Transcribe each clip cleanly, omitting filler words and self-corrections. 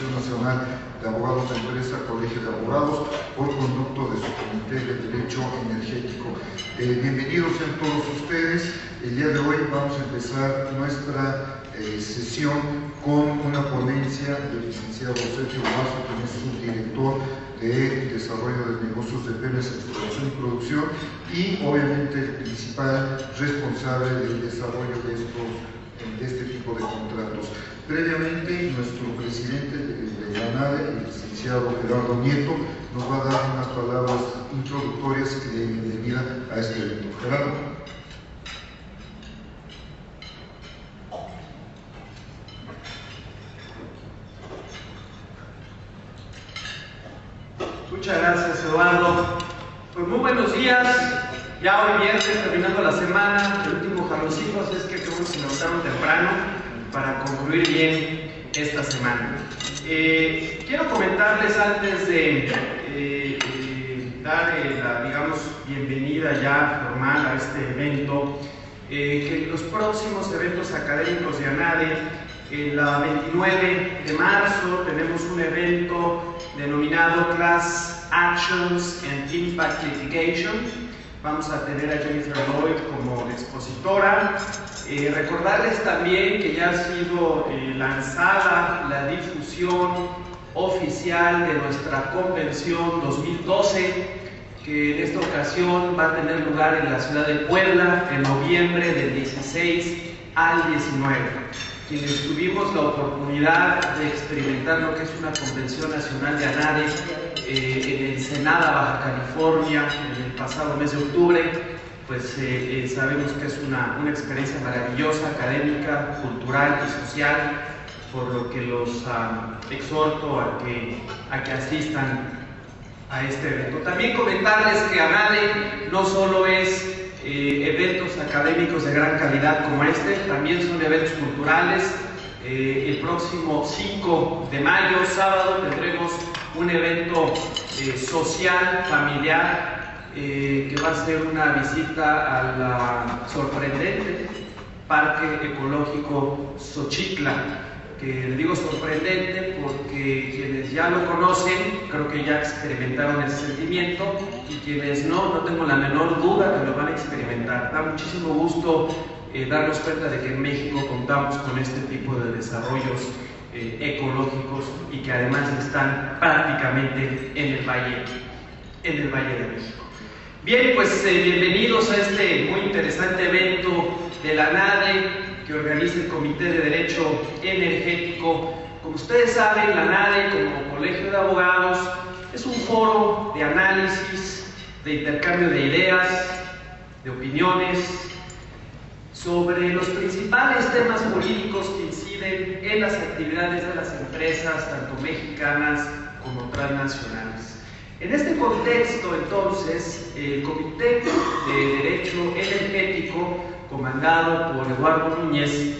Asociación Nacional de Abogados de Empresa, Colegio de Abogados, por conducto de su Comité de Derecho Energético. Bienvenidos sean todos ustedes. El día de hoy vamos a empezar nuestra sesión con una ponencia del licenciado Sergio Mazo, quien es subdirector de Desarrollo de Negocios de PEMEX, Exploración y Producción, y obviamente el principal responsable del desarrollo de este tipo de contratos. Previamente, nuestro presidente de la ANADE, el licenciado Gerardo Nieto, nos va a dar unas palabras introductorias de bienvenida a este evento. Gerardo. Muchas gracias, Eduardo. Pues muy buenos días. Ya hoy viernes, terminando la semana, el último jaloncito, así es que creo que se levantaron temprano para concluir bien esta semana. Quiero comentarles antes de dar la, digamos, bienvenida ya formal a este evento, que los próximos eventos académicos de ANADE, el 29 de marzo tenemos un evento denominado Class Actions and Impact Litigation. Vamos a tener a Jennifer Lloyd como expositora. Recordarles también que ya ha sido lanzada la difusión oficial de nuestra convención 2012, que en esta ocasión va a tener lugar en la ciudad de Puebla en noviembre del 16 al 19. Quienes tuvimos la oportunidad de experimentar lo que es una convención nacional de ANADE en Ensenada, Baja California, en el pasado mes de octubre, pues sabemos que es una experiencia maravillosa, académica, cultural y social, por lo que los exhorto a que asistan a este evento. También comentarles que ANADE no solo es eventos académicos de gran calidad como este, también son eventos culturales. El próximo 5 de mayo, sábado, tendremos un evento social, familiar, que va a ser una visita a la sorprendente Parque Ecológico Xochitla, que le digo sorprendente porque quienes ya lo conocen creo que ya experimentaron ese sentimiento, y quienes no tengo la menor duda que lo van a experimentar. Da muchísimo gusto darnos cuenta de que en México contamos con este tipo de desarrollos ecológicos y que además están prácticamente en el Valle de México. Bien, pues bienvenidos a este muy interesante evento de la ANADE que organiza el Comité de Derecho Energético. Como ustedes saben, la ANADE, como Colegio de Abogados, es un foro de análisis, de intercambio de ideas, de opiniones, sobre los principales temas jurídicos que inciden en las actividades de las empresas, tanto mexicanas como transnacionales. En este contexto, entonces, el Comité de Derecho Energético, comandado por Eduardo Núñez,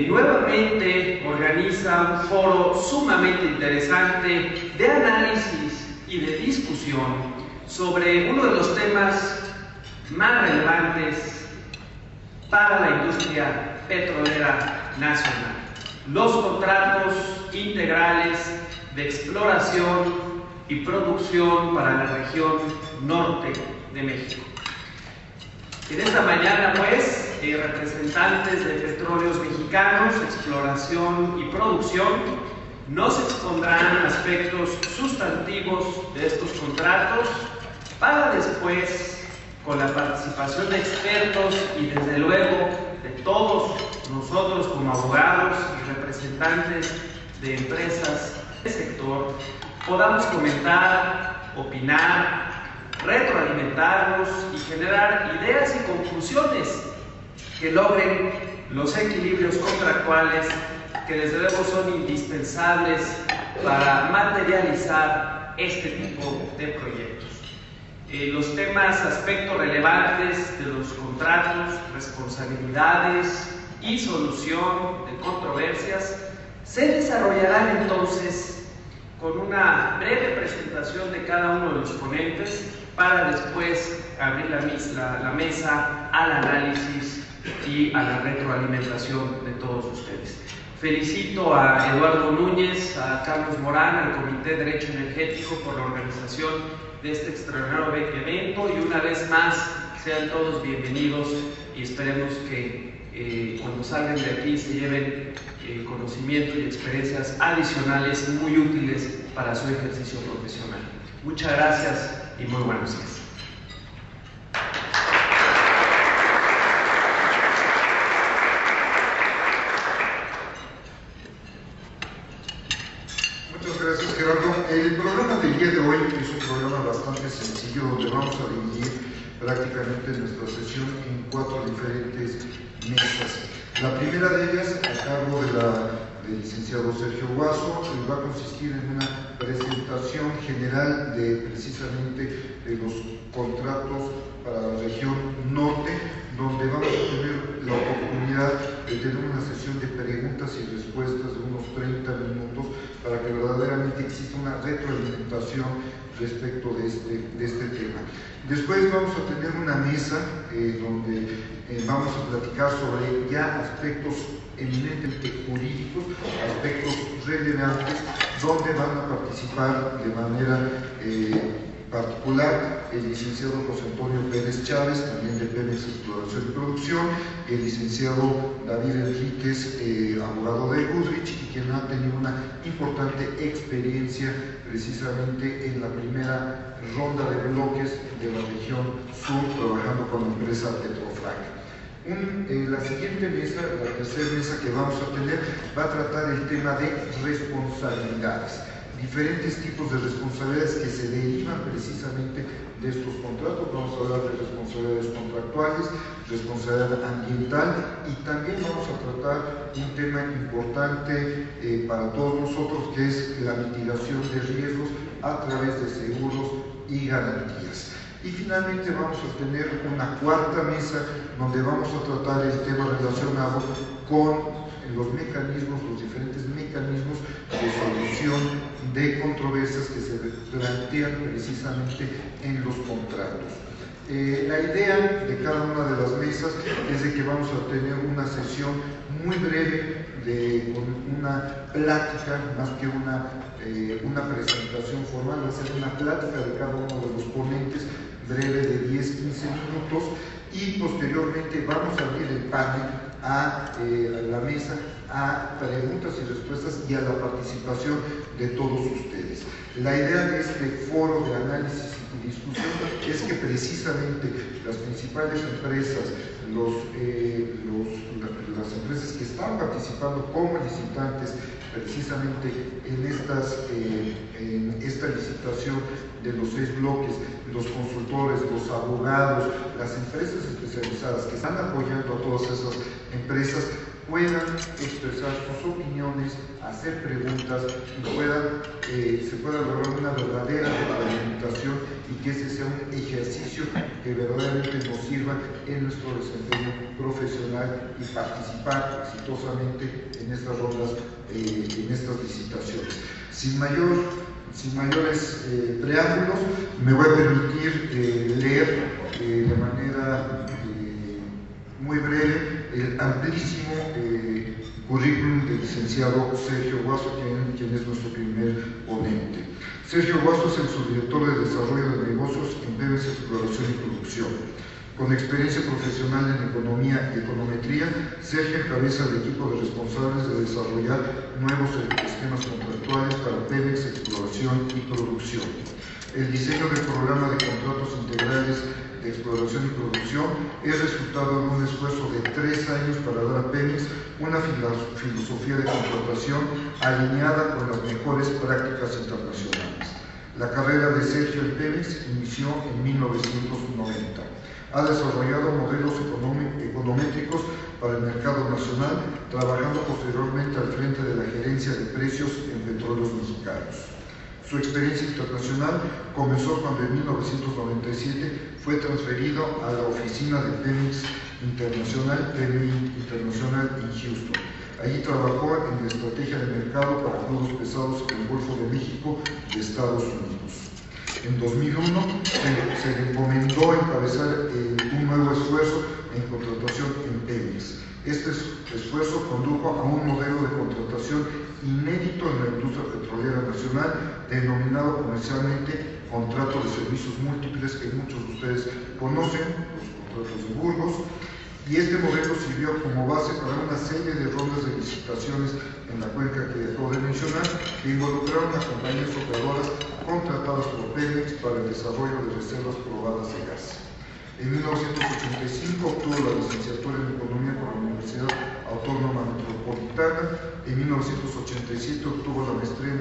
nuevamente organiza un foro sumamente interesante de análisis y de discusión sobre uno de los temas más relevantes para la industria petrolera nacional: los contratos integrales de exploración y producción para la región norte de México. En esta mañana, pues, representantes de Petróleos Mexicanos, Exploración y Producción nos expondrán aspectos sustantivos de estos contratos, para después, con la participación de expertos y desde luego de todos nosotros como abogados y representantes de empresas del sector, podamos comentar, opinar, retroalimentarnos y generar ideas y conclusiones que logren los equilibrios contractuales que desde luego son indispensables para materializar este tipo de proyectos. Los temas, aspectos relevantes de los contratos, responsabilidades y solución de controversias se desarrollarán entonces con una breve presentación de cada uno de los ponentes, para después abrir la mesa al análisis y a la retroalimentación de todos ustedes. Felicito a Eduardo Núñez, a Carlos Morán, al Comité de Derecho Energético por la organización de este extraordinario evento, y una vez más sean todos bienvenidos y esperemos que cuando salgan de aquí se lleven conocimiento y experiencias adicionales muy útiles para su ejercicio profesional. Muchas gracias y muy buenos días. Muchas gracias, Gerardo. El programa del día de hoy es un programa bastante sencillo donde vamos a dividir prácticamente nuestra sesión en 4 diferentes mesas. La primera de ellas, a cargo del licenciado Sergio Guaso, va a consistir en una presentación general de precisamente de los contratos para la región norte, donde vamos a tener la oportunidad de tener una sesión de preguntas y respuestas de unos 30 minutos para que verdaderamente exista una retroalimentación respecto de este tema. Después vamos a tener una mesa donde vamos a platicar sobre ya aspectos eminentemente jurídicos, aspectos relevantes, donde van a participar de manera particular el licenciado José Antonio Pérez Chávez, también de Pemex Exploración y Producción, el licenciado David Enríquez, abogado de Goodrich, y quien ha tenido una importante experiencia precisamente en la primera ronda de bloques de la región sur, trabajando con la empresa Petrofrac. La siguiente mesa, la tercera mesa que vamos a tener, va a tratar el tema de responsabilidades. Diferentes tipos de responsabilidades que se derivan precisamente de estos contratos. Vamos a hablar de responsabilidades contractuales, responsabilidad ambiental, y también vamos a tratar un tema importante para todos nosotros, que es la mitigación de riesgos a través de seguros y garantías. Y finalmente vamos a tener una cuarta mesa donde vamos a tratar el tema relacionado con los mecanismos, los diferentes mecanismos de solución de controversias que se plantean precisamente en los contratos. La idea de cada una de las mesas es de que vamos a tener una sesión muy breve con una plática, más que una presentación formal, va a ser una plática de cada uno de los ponentes breve de 10-15 minutos, y posteriormente vamos a abrir el panel a la mesa, a preguntas y respuestas y a la participación de todos ustedes. La idea de este foro de análisis y discusión es que precisamente las principales empresas, las empresas que están participando como licitantes precisamente en esta licitación de los 6 bloques, los consultores, los abogados, las empresas especializadas que están apoyando a todas esas empresas, puedan expresar sus opiniones, hacer preguntas y se pueda lograr una verdadera retroalimentación, y que ese sea un ejercicio que verdaderamente nos sirva en nuestro desempeño profesional y participar exitosamente en estas rondas, en estas licitaciones. Sin mayores preámbulos, me voy a permitir leer de manera muy breve el amplísimo currículum del licenciado Sergio Guaso, quien es nuestro primer ponente. Sergio Guaso es el subdirector de Desarrollo de Negocios en Pemex Exploración y Producción. Con experiencia profesional en economía y econometría, Sergio encabeza el equipo de responsables de desarrollar nuevos esquemas contractuales para Pemex Exploración y Producción. El diseño del programa de contratos integrales de exploración y producción es resultado de un esfuerzo de 3 años para dar a Pemex una filosofía de contratación alineada con las mejores prácticas internacionales. La carrera de Sergio en Pemex inició en 1990. Ha desarrollado modelos econométricos para el mercado nacional, trabajando posteriormente al frente de la gerencia de precios en Petróleos Mexicanos. Su experiencia internacional comenzó cuando en 1997 fue transferido a la oficina de Pemex Internacional en Houston. Allí trabajó en la estrategia de mercado para crudos pesados en el Golfo de México de Estados Unidos. En 2001 se le encomendó encabezar un nuevo esfuerzo en contratación en Pemex. Este esfuerzo condujo a un modelo de contratación inédito en la industria petrolera nacional, denominado comercialmente contrato de servicios múltiples, que muchos de ustedes conocen, los contratos de Burgos, y este modelo sirvió como base para una serie de rondas de licitaciones en la cuenca que acabo de mencionar, que involucraron a compañías operadoras contratadas por Pemex para el desarrollo de reservas probadas de gas. En 1985 obtuvo la licenciatura en Economía por la Universidad Autónoma Metropolitana. En 1987 obtuvo la maestría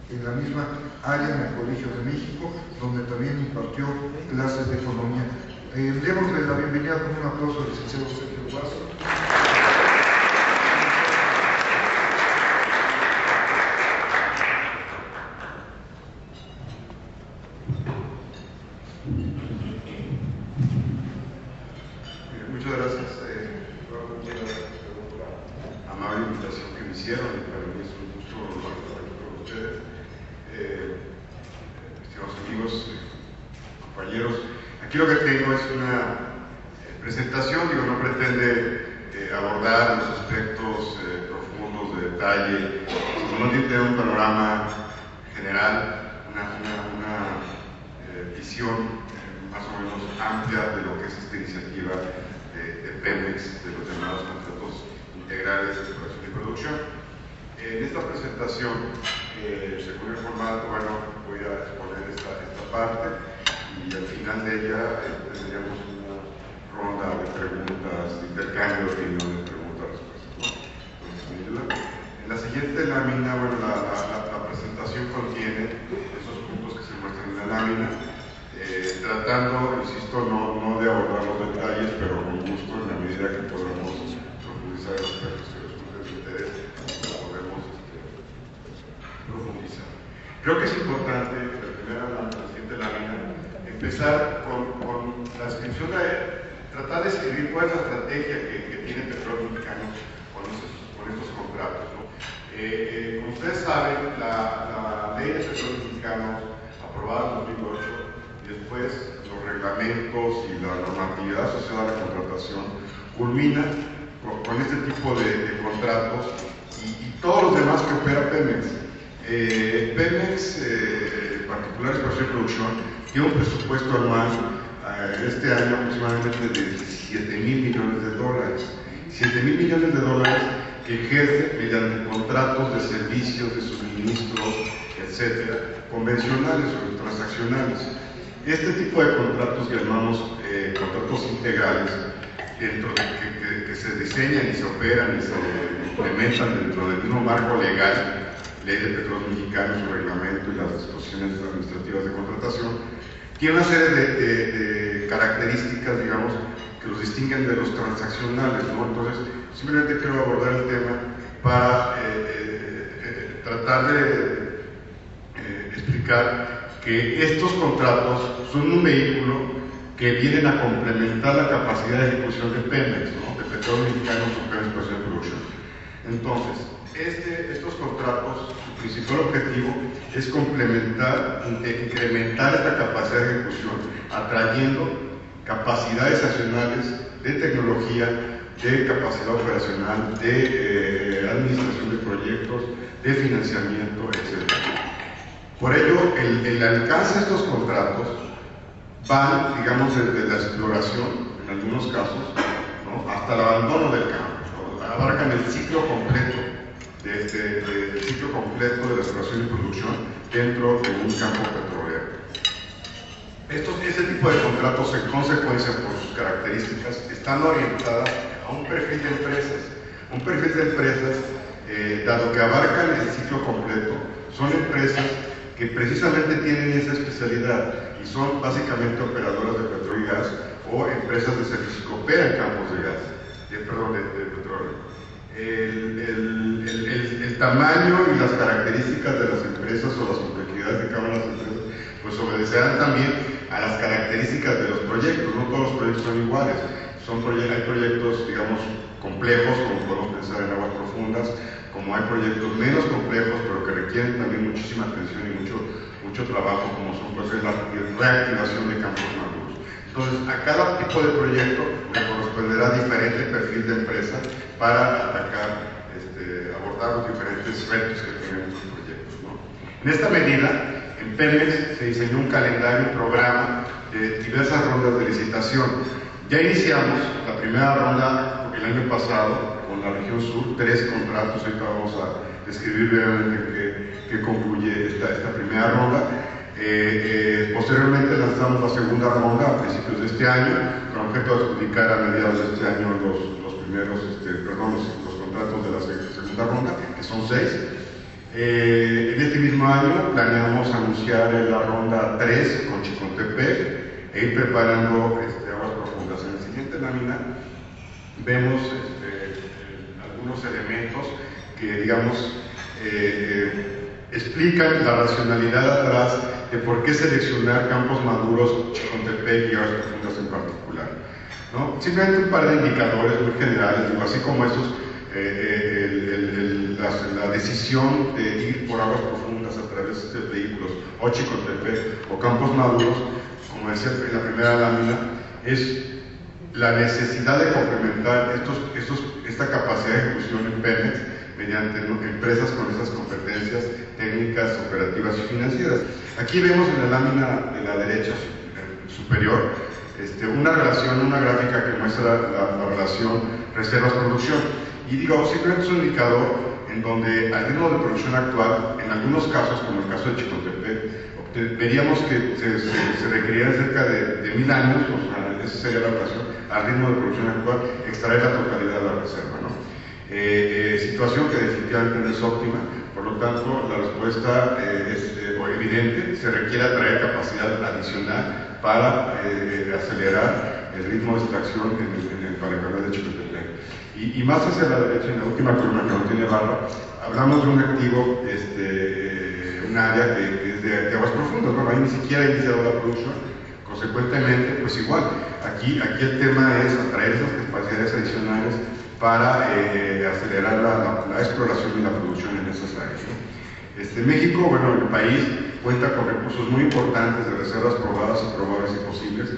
en la misma área en el Colegio de México, donde también impartió clases de economía. Démosle la bienvenida con un aplauso al licenciado Sergio Vaso. Muchas gracias, muchas gracias por la amable invitación que me hicieron, y para mí es un gusto estar aquí con ustedes. Estimados amigos, compañeros, aquí lo que tengo es una presentación, digo, no pretende abordar los aspectos profundos de detalle, sino más bien tener un panorama general, una visión más o menos amplia de lo que es esta iniciativa de Pemex, de los llamados contratos integrales de exploración y producción. En esta presentación, según el formato, bueno, voy a exponer esta parte, y al final de ella tendríamos una ronda de preguntas, de intercambio de opiniones, preguntas-respuestas, ¿no? Entonces, me ayuda. En la siguiente lámina, bueno, la presentación contiene esos puntos que se muestran en la lámina, tratando, insisto, no de abordar los detalles, pero con gusto, en la medida que podamos profundizar en los aspectos que resulten de interés, podemos profundizar. Creo que es importante, la siguiente lámina, empezar con la descripción tratar de escribir cuál es la estrategia que tiene Petróleos Mexicanos con estos contratos, ¿no? Como ustedes saben, la ley de Petróleos Mexicanos, aprobada en 2008, y después los reglamentos y la normatividad asociada a la contratación, culmina con este tipo de contratos y todos los demás que opera Pemex. Pemex, en particular Exploración y Producción, tiene un presupuesto anual este año aproximadamente de $17,000 millones. $7,000 millones que ejerce mediante contratos de servicios, de suministros, etcétera, convencionales o transaccionales. Este tipo de contratos que llamamos contratos integrales, que se diseñan y se operan y se implementan dentro del mismo marco legal, Ley de Petróleos Mexicanos, su reglamento y las disposiciones administrativas de contratación, tiene una serie de características, digamos, que los distinguen de los transaccionales, ¿no? Entonces, simplemente quiero abordar el tema para tratar de explicar que estos contratos son un vehículo que vienen a complementar la capacidad de ejecución de Pemex, ¿no? De Petróleos Mexicanos o Pemex Exploración y Producción. Entonces, estos contratos, su principal objetivo es complementar, incrementar esta capacidad de ejecución, atrayendo capacidades adicionales de tecnología, de capacidad operacional, de administración de proyectos, de financiamiento, etc. Por ello, el alcance de estos contratos van, digamos, desde la exploración, en algunos casos, ¿no?, hasta el abandono del campo, ¿no? Abarcan el ciclo completo, el ciclo completo de la exploración y producción dentro de un campo petrolero. Este tipo de contratos, en consecuencia, por sus características, están orientadas a un perfil de empresas, dado que abarcan el ciclo completo, son empresas que precisamente tienen esa especialidad y son básicamente operadoras de petróleo y gas o empresas de servicios que operan campos de gas, de petróleo. El tamaño y las características de las empresas o las complejidades de cada una de las empresas pues obedecerán también a las características de los proyectos. No todos los proyectos son iguales. Hay proyectos, digamos, complejos, como podemos pensar en aguas profundas, como hay proyectos menos complejos, pero que requieren también muchísima atención y mucho trabajo, como son pues, la reactivación de campos maduros. Entonces, a cada tipo de proyecto le corresponderá diferente perfil de empresa para atacar, abordar los diferentes retos que tienen estos proyectos, ¿no? En esta medida, en Pemex se diseñó un calendario, un programa de diversas rondas de licitación. Ya iniciamos la primera ronda el año pasado con la región sur, 3 contratos. Ahorita vamos a describir brevemente qué concluye esta primera ronda. Posteriormente lanzamos la segunda ronda a principios de este año, con objeto de adjudicar a mediados de este año los primeros, los contratos de la segunda ronda, que son 6. En este mismo año planeamos anunciar la ronda 3 con Chicontepec e ir preparando aguas profundas. En la siguiente lámina vemos algunos elementos que, digamos, explican la racionalidad atrás de por qué seleccionar Campos Maduros, Chicontepec y aguas profundas en particular, ¿no? Simplemente un par de indicadores muy generales, digo, así como esos, la decisión de ir por aguas profundas a través de vehículos, o Chicontepec o Campos Maduros, como decía en la primera lámina, es la necesidad de complementar esta capacidad de ejecución en Pemex mediante empresas con esas competencias técnicas, operativas y financieras. Aquí vemos en la lámina de la derecha superior una gráfica que muestra la relación reservas-producción. Y digo, simplemente es un indicador en donde al ritmo de producción actual, en algunos casos, como el caso de Chicontepec, veríamos que se requerirían cerca de 1000 años, o sea, esa sería la ocasión, al ritmo de producción actual, extraer la totalidad de la reserva, ¿no? Situación que definitivamente no es óptima, por lo tanto la respuesta es evidente, se requiere atraer capacidad adicional para acelerar el ritmo de extracción para el canal de Chicontepec. Y más hacia la derecha, en la última columna que no tiene barra, hablamos de un activo, un área que es de aguas profundas. Bueno, ahí ni siquiera ha iniciado la producción, consecuentemente, pues igual, aquí el tema es atraer esas capacidades adicionales para acelerar la exploración y la producción en esas áreas, ¿no? México, bueno, el país cuenta con recursos muy importantes de reservas probadas y probables y posibles,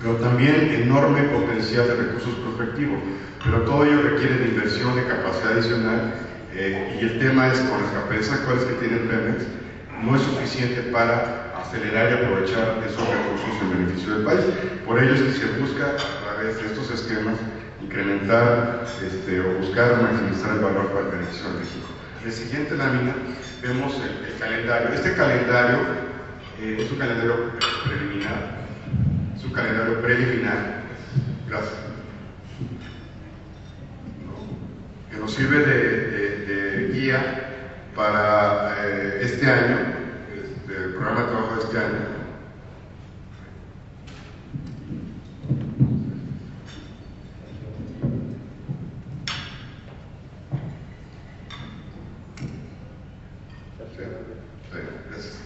pero también enorme potencial de recursos prospectivos, pero todo ello requiere de inversión, de capacidad adicional, y el tema es, con las capacidades actuales que tiene Pemex, no es suficiente para acelerar y aprovechar esos recursos en beneficio del país. Por ello es que se busca, a través de estos esquemas, incrementar o buscar maximizar el valor para el beneficio de México. En la siguiente lámina vemos el calendario. Este calendario es un calendario preliminar. Es un calendario preliminar, gracias, que nos sirve de guía para este año, el programa de trabajo de este año. Gracias.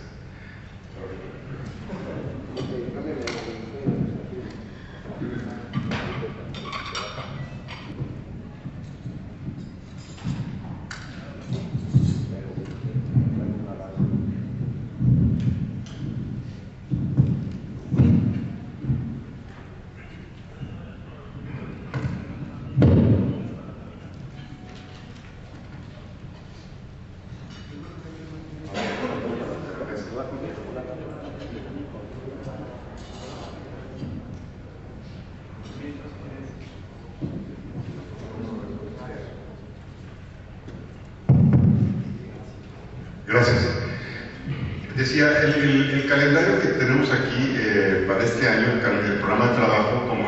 Gracias. Decía, el calendario que tenemos aquí para este año, el programa de trabajo, como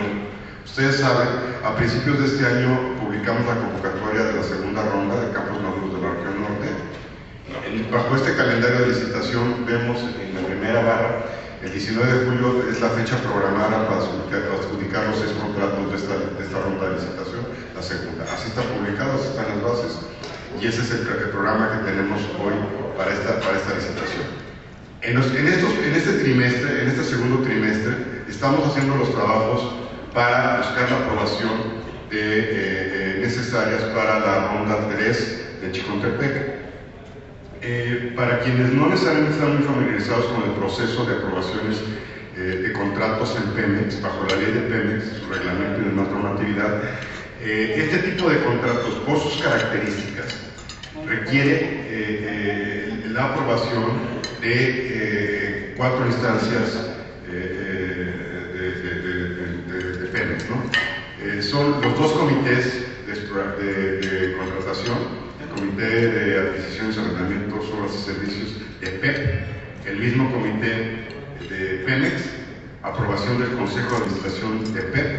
ustedes saben, a principios de este año publicamos la convocatoria de la segunda ronda de Campos Maduros de la región norte. Bajo este calendario de licitación vemos en la primera barra, el 19 de julio es la fecha programada para adjudicar los 6 contratos de esta ronda de licitación, la segunda. Así está publicado, así están las bases, y ese es el programa que tenemos hoy para esta licitación. En este trimestre, en este segundo trimestre, estamos haciendo los trabajos para buscar la aprobación necesarias para la ronda 3 de Chicontepec. Para quienes no necesariamente están muy familiarizados con el proceso de aprobaciones de contratos en Pemex, bajo la ley de Pemex, su reglamento y demás normatividad. Este tipo de contratos, por sus características, requiere la aprobación de 4 instancias de Pemex, ¿no? Son los 2 comités de contratación, el Comité de Adquisiciones, Arrendamientos, Obras y Servicios de PEP, el mismo comité de Pemex, aprobación del Consejo de Administración de PEP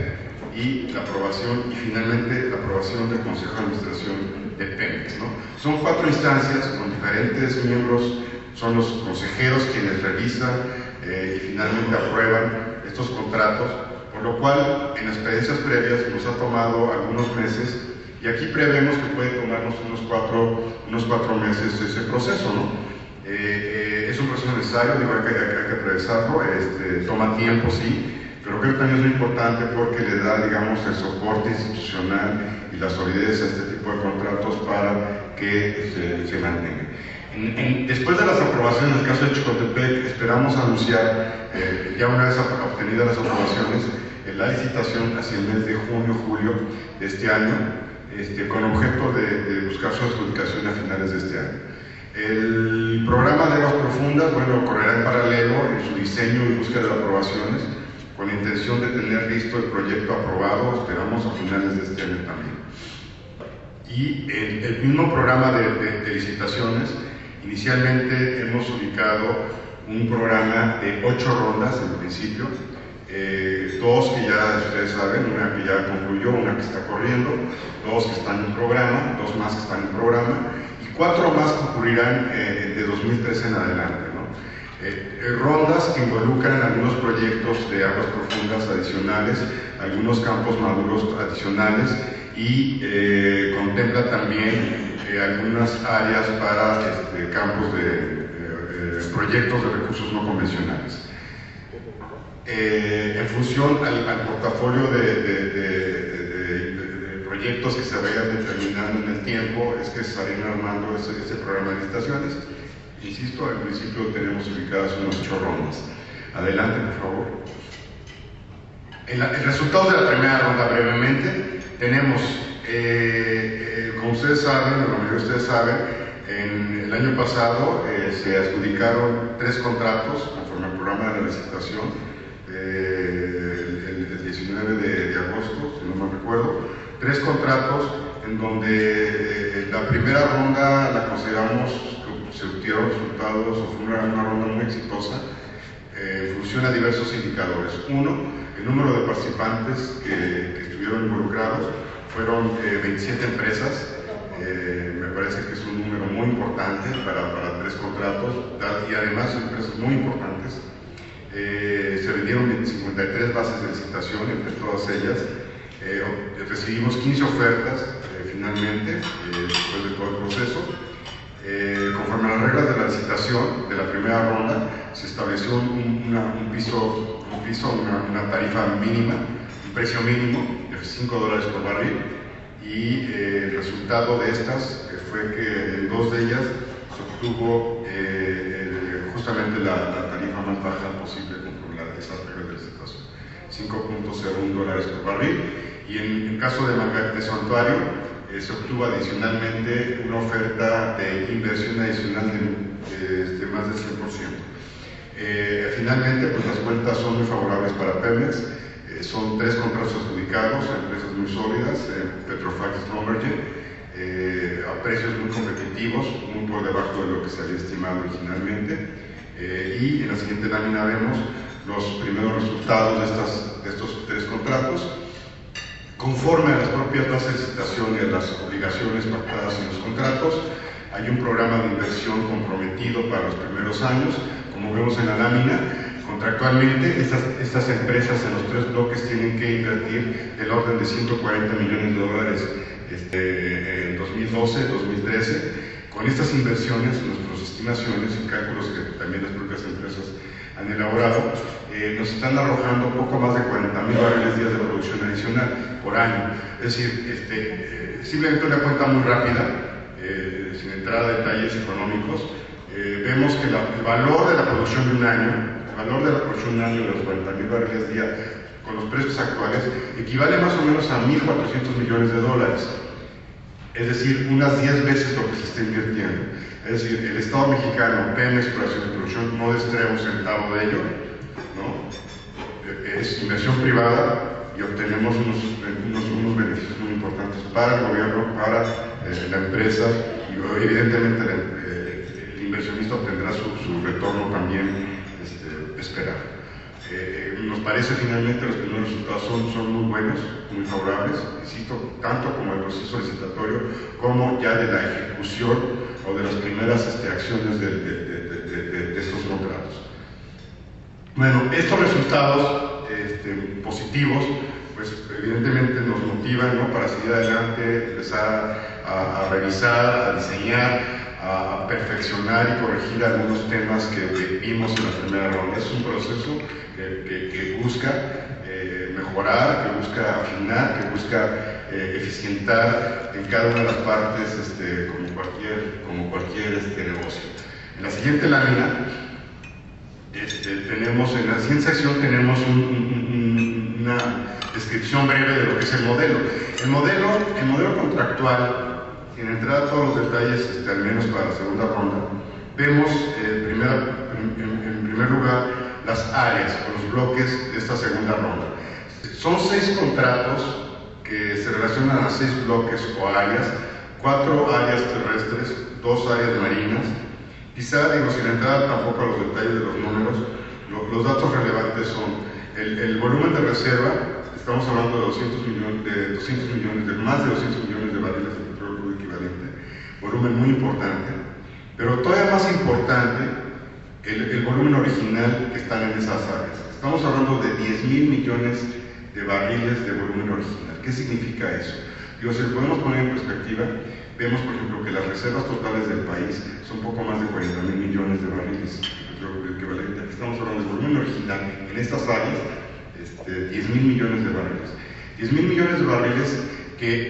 y la aprobación, y finalmente la aprobación del Consejo de Administración de Pemex, ¿no? Son 4 instancias con diferentes miembros, son los consejeros quienes revisan y finalmente aprueban estos contratos, por lo cual en experiencias previas nos ha tomado algunos meses, y aquí prevemos que puede tomarnos unos cuatro meses ese proceso, ¿no? Es un proceso necesario, digo, hay que atravesarlo, toma tiempo, sí, pero creo que también es muy importante porque le da, digamos, el soporte institucional y la solidez a este tipo de contratos para que se mantenga. Después de las aprobaciones, en el caso de Chicotepec, esperamos anunciar, ya una vez obtenidas las aprobaciones, la licitación hacia el mes de junio-julio de este año, con objeto de buscar su adjudicación a finales de este año. El programa de aguas profundas, bueno, correrá en paralelo en su diseño y búsqueda de aprobaciones, con la intención de tener listo el proyecto aprobado, esperamos a finales de este año también. Y el mismo programa de licitaciones, inicialmente hemos ubicado un programa de 8 rondas en principio, 2 que ya ustedes saben, una que ya concluyó, una que está corriendo, 2 que están en programa, 2 más que están en programa, y 4 más que ocurrirán de 2013 en adelante, ¿no? Rondas que involucran algunos proyectos de aguas profundas adicionales, algunos campos maduros adicionales, y contempla también algunas áreas para campos de proyectos de recursos no convencionales. En función al portafolio de proyectos que se vayan determinando en el tiempo, es que se estarían armando ese programa de licitaciones. Insisto, al principio tenemos ubicadas unas 8 rondas. Adelante, por favor. El resultado de la primera ronda, brevemente, tenemos, como ustedes saben, la mayoría de ustedes saben, en el año pasado se adjudicaron 3 contratos conforme al programa de la licitación, el 19 de agosto, si no me recuerdo, 3 contratos en donde la primera ronda la consideramos que se obtuvieron resultados, o fue una ronda muy exitosa, en función a diversos indicadores. Uno, el número de participantes que estuvieron involucrados, fueron 27 empresas, me parece que es un número muy importante para 3 contratos, y además son empresas muy importantes. Se vendieron 53 bases de licitación, entre todas ellas. Recibimos 15 ofertas finalmente, después de todo el proceso. Conforme a las reglas de la licitación de la primera ronda, se estableció una tarifa mínima, un precio mínimo de $5 por barril, y el resultado de estas fue que en 2 de ellas se obtuvo justamente la tarifa más baja posible conforme a esas reglas de licitación, $5.01 por barril, y en el caso de Santuario se obtuvo adicionalmente una oferta de inversión adicional de más del 100%. Finalmente, pues las cuentas son muy favorables para Pemex. Son 3 contratos adjudicados a empresas muy sólidas, Petrofac y Schlumberger, a precios muy competitivos, muy por debajo de lo que se había estimado originalmente. Y en la siguiente lámina vemos los primeros resultados de estos 3 contratos. Conforme a las propias bases de licitación y a las obligaciones pactadas en los contratos, hay un programa de inversión comprometido para los primeros años. Como vemos en la lámina, contractualmente estas empresas en los 3 bloques tienen que invertir del orden de $140 millones en 2012-2013. Con estas inversiones, nuestras estimaciones y cálculos que también las propias empresas han elaborado, nos están arrojando poco más de 40,000 barriles días de producción adicional por año. Es decir, simplemente una cuenta muy rápida, sin entrar a detalles económicos, vemos que el valor de la producción de un año, de los 40,000 barriles día, con los precios actuales, equivale más o menos a 1.400 millones de dólares. Es decir, unas 10 veces lo que se está invirtiendo. Es decir, el Estado mexicano, Pemex, Exploración y Producción, no destrae un centavo de ello, ¿no? Es inversión privada y obtenemos unos beneficios muy importantes para el gobierno, para la empresa, y evidentemente el inversionista obtendrá su retorno también esperado. Nos parece finalmente los primeros resultados son muy buenos, muy favorables, insisto, tanto como el proceso licitatorio como ya de la ejecución o de las primeras acciones de estos contratos. Bueno, estos resultados positivos, pues evidentemente nos motivan, ¿no?, para seguir adelante, empezar a revisar, a diseñar, a perfeccionar y corregir algunos temas que vimos en la primera ronda. Es un proceso que busca mejorar, que busca afinar, que busca eficientar en cada una de las partes, como cualquier negocio. En la siguiente lámina, en la siguiente sección tenemos una descripción breve de lo que es el modelo. El modelo contractual, sin entrar a todos los detalles, al menos para la segunda ronda, vemos en primer lugar las áreas o los bloques de esta segunda ronda. Son 6 contratos que se relacionan a 6 bloques o áreas, 4 áreas terrestres, 2 áreas marinas. Quizá, sin entrar tampoco a los detalles de los números, los datos relevantes son el volumen de reserva. Estamos hablando de más de 200 millones de barriles de petróleo crudo equivalente, volumen muy importante, pero todavía más importante, el volumen original que están en esas áreas. Estamos hablando de 10,000 millones de barriles de volumen original. ¿Qué significa eso? Digo, si lo podemos poner en perspectiva, vemos, por ejemplo, que las reservas totales del país son poco más de 40,000 millones de barriles de petróleo equivalente. Aquí estamos hablando del volumen original en estas áreas, 10,000 millones de barriles. 10,000 millones de barriles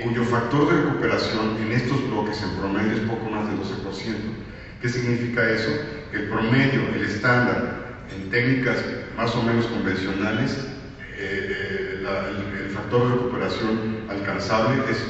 cuyo factor de recuperación en estos bloques en promedio es poco más del 12%. ¿Qué significa eso? Que el promedio, el estándar, en técnicas más o menos convencionales, el factor de recuperación alcanzable es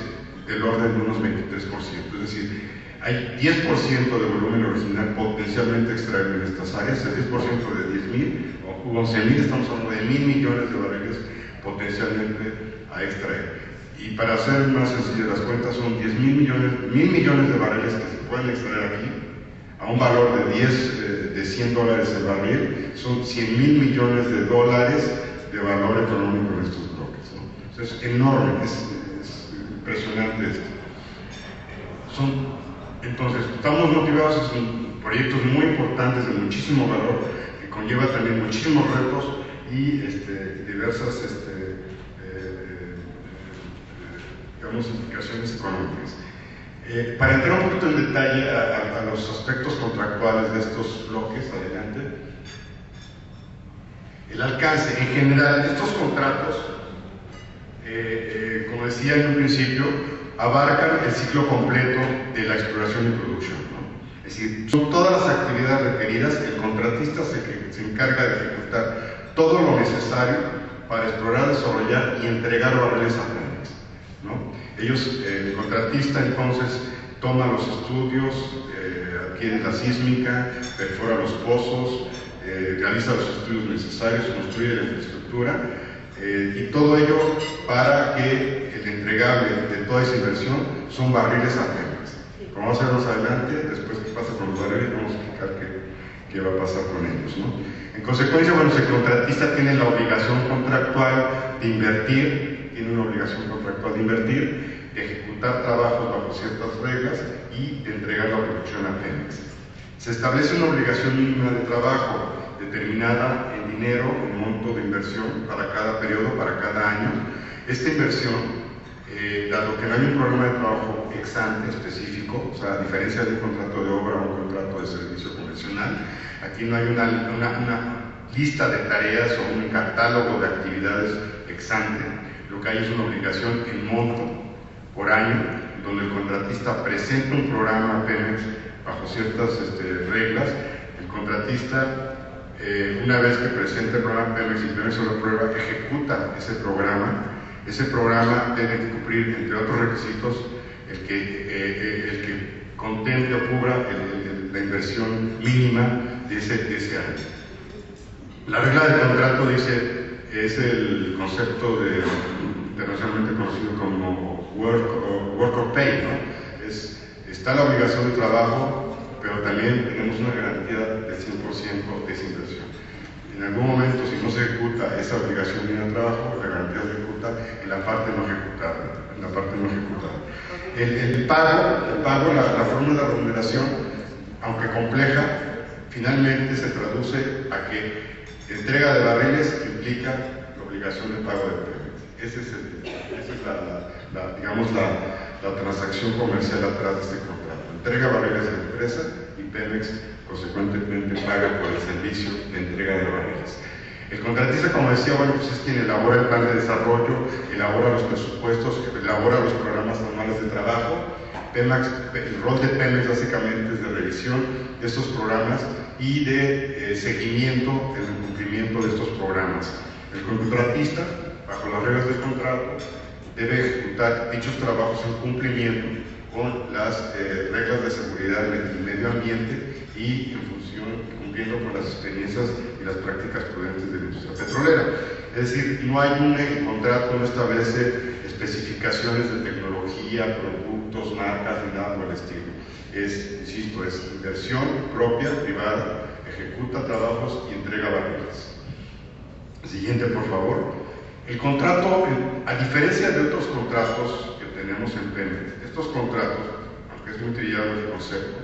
del orden de unos 23%. Es decir, hay 10% de volumen original potencialmente extraíble en estas áreas, el 10% de 10,000 o 11,000, estamos hablando de 1,000 millones de barriles potencialmente a extraer. Y para hacer más sencillas las cuentas, son 1,000 millones de barriles que se pueden extraer aquí, a un valor de $100 el barril, son 100,000 millones de dólares de valor económico en estos bloques, ¿no? Entonces, es enorme, es impresionante esto. Entonces, estamos motivados, son proyectos muy importantes de muchísimo valor, que conlleva también muchísimos retos y diversas implicaciones económicas. Para entrar un poquito en detalle a los aspectos contractuales de estos bloques, adelante. El alcance, en general, estos contratos, como decía en un principio, abarcan el ciclo completo de la exploración y producción, ¿no? Es decir, son todas las actividades requeridas, el contratista se encarga de ejecutar todo lo necesario para explorar, desarrollar y entregar barriles a Pemex, ¿no? El contratista entonces toma los estudios, adquiere la sísmica, perfora los pozos, realiza los estudios necesarios, construye la infraestructura, y todo ello para que el entregable de toda esa inversión son barriles a Pemex. Como vamos a ver más adelante, después que pasa con los barriles, vamos a explicar qué va a pasar con ellos, ¿no? En consecuencia, bueno, el contratista tiene la obligación contractual de invertir, de ejecutar trabajos bajo ciertas reglas y de entregar la producción a Pemex. Se establece una obligación mínima de trabajo determinada en dinero, en monto de inversión para cada periodo, para cada año. Esta inversión, dado que no hay un programa de trabajo ex ante específico, o sea, a diferencia de un contrato de obra o un contrato de servicio convencional, aquí no hay una lista de tareas o un catálogo de actividades ex ante. Lo que hay es una obligación en monto por año, donde el contratista presenta un programa a Pemex bajo ciertas reglas. El contratista, una vez que presenta el programa Pemex y Pemex lo aprueba, ejecuta ese programa. Ese programa tiene que cumplir, entre otros requisitos, el que contemple o cubra la inversión mínima de ese año. La regla del contrato dice, es el concepto internacionalmente conocido como work or pay, ¿no? Está la obligación de trabajo, pero también tenemos una garantía del 100% de esa inversión. En algún momento, si no se ejecuta esa obligación de trabajo, la garantía se ejecuta en la parte no ejecutada. El pago, la fórmula de remuneración, aunque compleja, finalmente se traduce a que entrega de barriles implica la obligación de pago de Pemex. Esa es la transacción comercial atrás de este contrato. Entrega barriles a la empresa y Pemex consecuentemente paga por el servicio de entrega de barriles. El contratista, como decía, pues es quien elabora el plan de desarrollo, elabora los presupuestos, elabora los programas anuales de trabajo. El rol de Pemex básicamente es de revisión de estos programas y de seguimiento en el cumplimiento de estos programas. El contratista, bajo las reglas del contrato, debe ejecutar dichos trabajos en cumplimiento con las reglas de seguridad del medio ambiente y en función, cumpliendo con las experiencias y las prácticas prudentes de la industria petrolera. Es decir, el contrato no establece especificaciones de tecnología, productos, marcas, ni nada por el estilo. Insisto, es inversión propia, privada, ejecuta trabajos y entrega barriles. Siguiente, por favor. El contrato, a diferencia de otros contratos que tenemos en Pemex, estos contratos, aunque es muy trillado el concepto,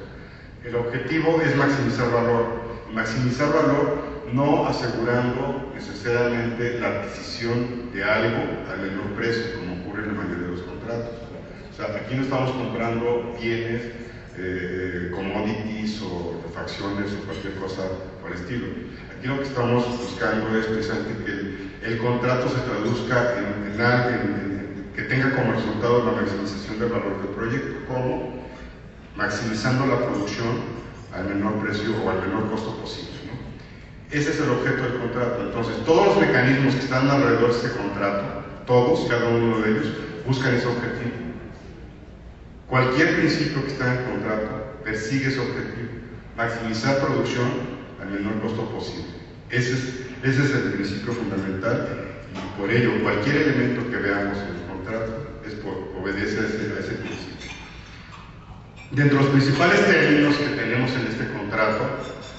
el objetivo es maximizar valor. Maximizar valor no asegurando necesariamente la adquisición de algo al menor precio, como ocurre en la mayoría de los contratos. O sea, aquí no estamos comprando bienes, commodities o refacciones o cualquier cosa por el estilo. Aquí lo que estamos buscando es precisamente que el contrato se traduzca en que tenga como resultado la maximización del valor del proyecto, como maximizando la producción al menor precio o al menor costo posible, ¿no? Ese es el objeto del contrato. Entonces, todos los mecanismos que están alrededor de este contrato, todos, cada uno de ellos, buscan ese objetivo. Cualquier principio que está en el contrato persigue ese objetivo, maximizar producción al menor costo posible. Ese es el principio fundamental y por ello cualquier elemento que veamos en el contrato obedece a ese principio. Dentro de los principales términos que tenemos en este contrato,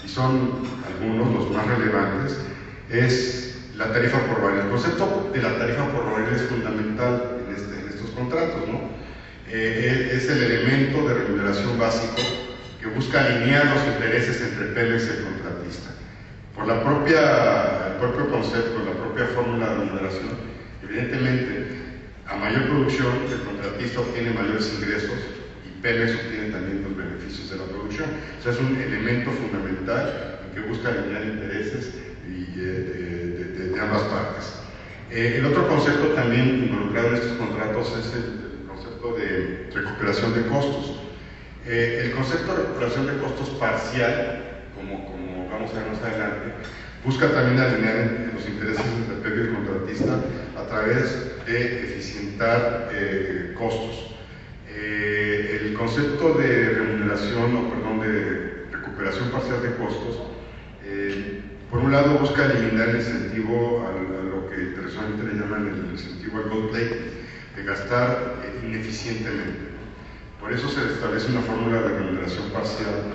y son algunos los más relevantes, es la tarifa por barril. El concepto de la tarifa por barril es fundamental en estos contratos, ¿no? Es el elemento de remuneración básico que busca alinear los intereses entre Pemex y el contratista. Por el propio concepto, la propia fórmula de remuneración, evidentemente, a mayor producción, el contratista obtiene mayores ingresos y Pemex obtiene también los beneficios de la producción. O sea, es un elemento fundamental en que busca alinear intereses de ambas partes. El otro concepto también involucrado en estos contratos es el concepto de recuperación de costos. El concepto de recuperación de costos parcial, como vamos a ver más adelante, busca también alinear los intereses entre Pemex y el contratista a través de eficientar costos. El concepto de de recuperación parcial de costos, por un lado busca eliminar el incentivo a lo que tradicionalmente le llaman el incentivo al gold plate, de gastar ineficientemente. Por eso se establece una fórmula de remuneración parcial,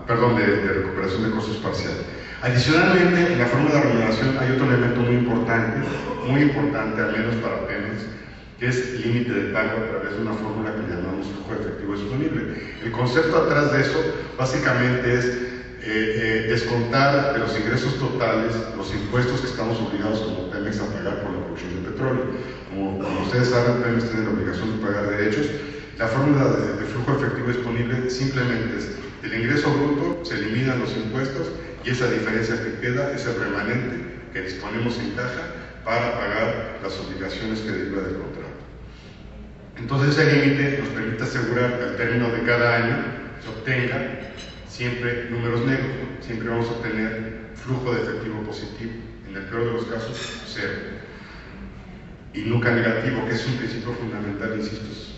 de recuperación de costos parcial. Adicionalmente, en la fórmula de remuneración hay otro elemento muy importante, al menos para Pemex, que es límite de pago a través de una fórmula que llamamos flujo efectivo disponible. El concepto atrás de eso básicamente es descontar de los ingresos totales los impuestos que estamos obligados como Pemex a pagar por la producción de petróleo. Como ustedes saben, Pemex tiene la obligación de pagar derechos. La fórmula de flujo efectivo disponible simplemente es del ingreso bruto, se eliminan los impuestos y esa diferencia que queda es el remanente que disponemos en caja para pagar las obligaciones que deriva del contrato. Entonces ese límite nos permite asegurar que al término de cada año se obtenga siempre números negros, ¿no? Siempre vamos a obtener flujo de efectivo positivo, en el peor de los casos, cero. Y nunca negativo, que es un principio fundamental, insisto, es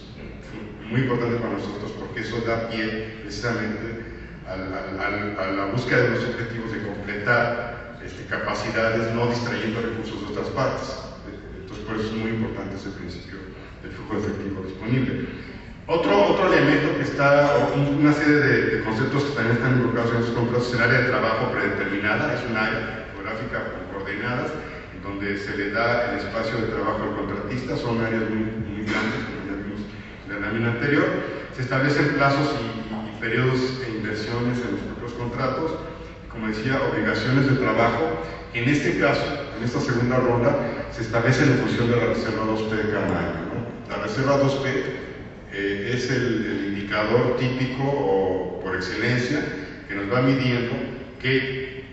muy importante para nosotros porque eso da pie precisamente a la búsqueda de los objetivos de completar capacidades, no distrayendo recursos de otras partes. Entonces, por eso es muy importante ese principio del flujo de efectivo disponible. Otro elemento que está, una serie de conceptos que también están involucrados en esos contratos, es el área de trabajo predeterminada, es un área geográfica con coordenadas, en donde se le da el espacio de trabajo al contratista, son áreas muy grandes, como ya vimos en la lámina anterior. Se establecen plazos y periodos e inversiones en los propios contratos, como decía, obligaciones de trabajo. En este caso, en esta segunda ronda, se establece en función de la reserva 2P de cada año, ¿no? La reserva 2P es el indicador típico o por excelencia que nos va midiendo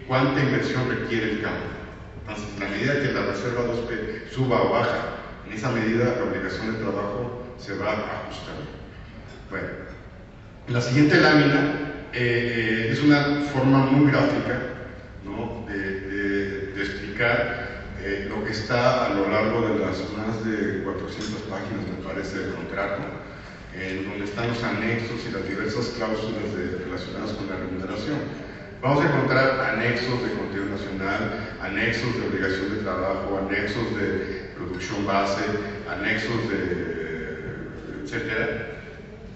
cuánta inversión requiere el campo. Entonces, en la medida que la reserva 2P suba o baja, en esa medida la obligación de trabajo se va ajustando. Bueno, la siguiente lámina es una forma muy gráfica, ¿no? de explicar lo que está a lo largo de las más de 400 páginas, me parece, del contrato, en donde están los anexos y las diversas cláusulas relacionadas con la remuneración. Vamos a encontrar anexos de contenido nacional, anexos de obligación de trabajo, anexos de producción base, anexos etcétera.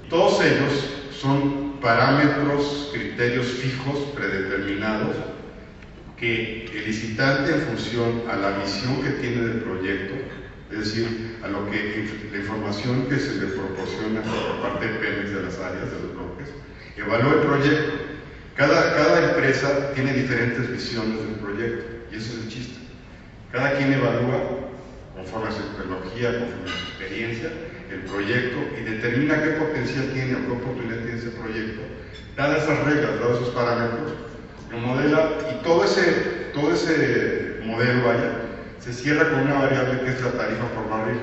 Todos ellos son parámetros, criterios fijos, predeterminados, que el licitante, en función a la visión que tiene del proyecto, es decir, a lo que la información que se le proporciona por parte de Pemex de las áreas, de los bloques, evalúa el proyecto. Cada empresa tiene diferentes visiones del proyecto, y ese es el chiste. Cada quien evalúa, conforme a su tecnología, conforme a su experiencia, el proyecto y determina qué potencial tiene o qué oportunidad tiene ese proyecto. Dadas esas reglas, dados esos parámetros, lo modela, y todo ese modelo se cierra con una variable que es la tarifa por barril.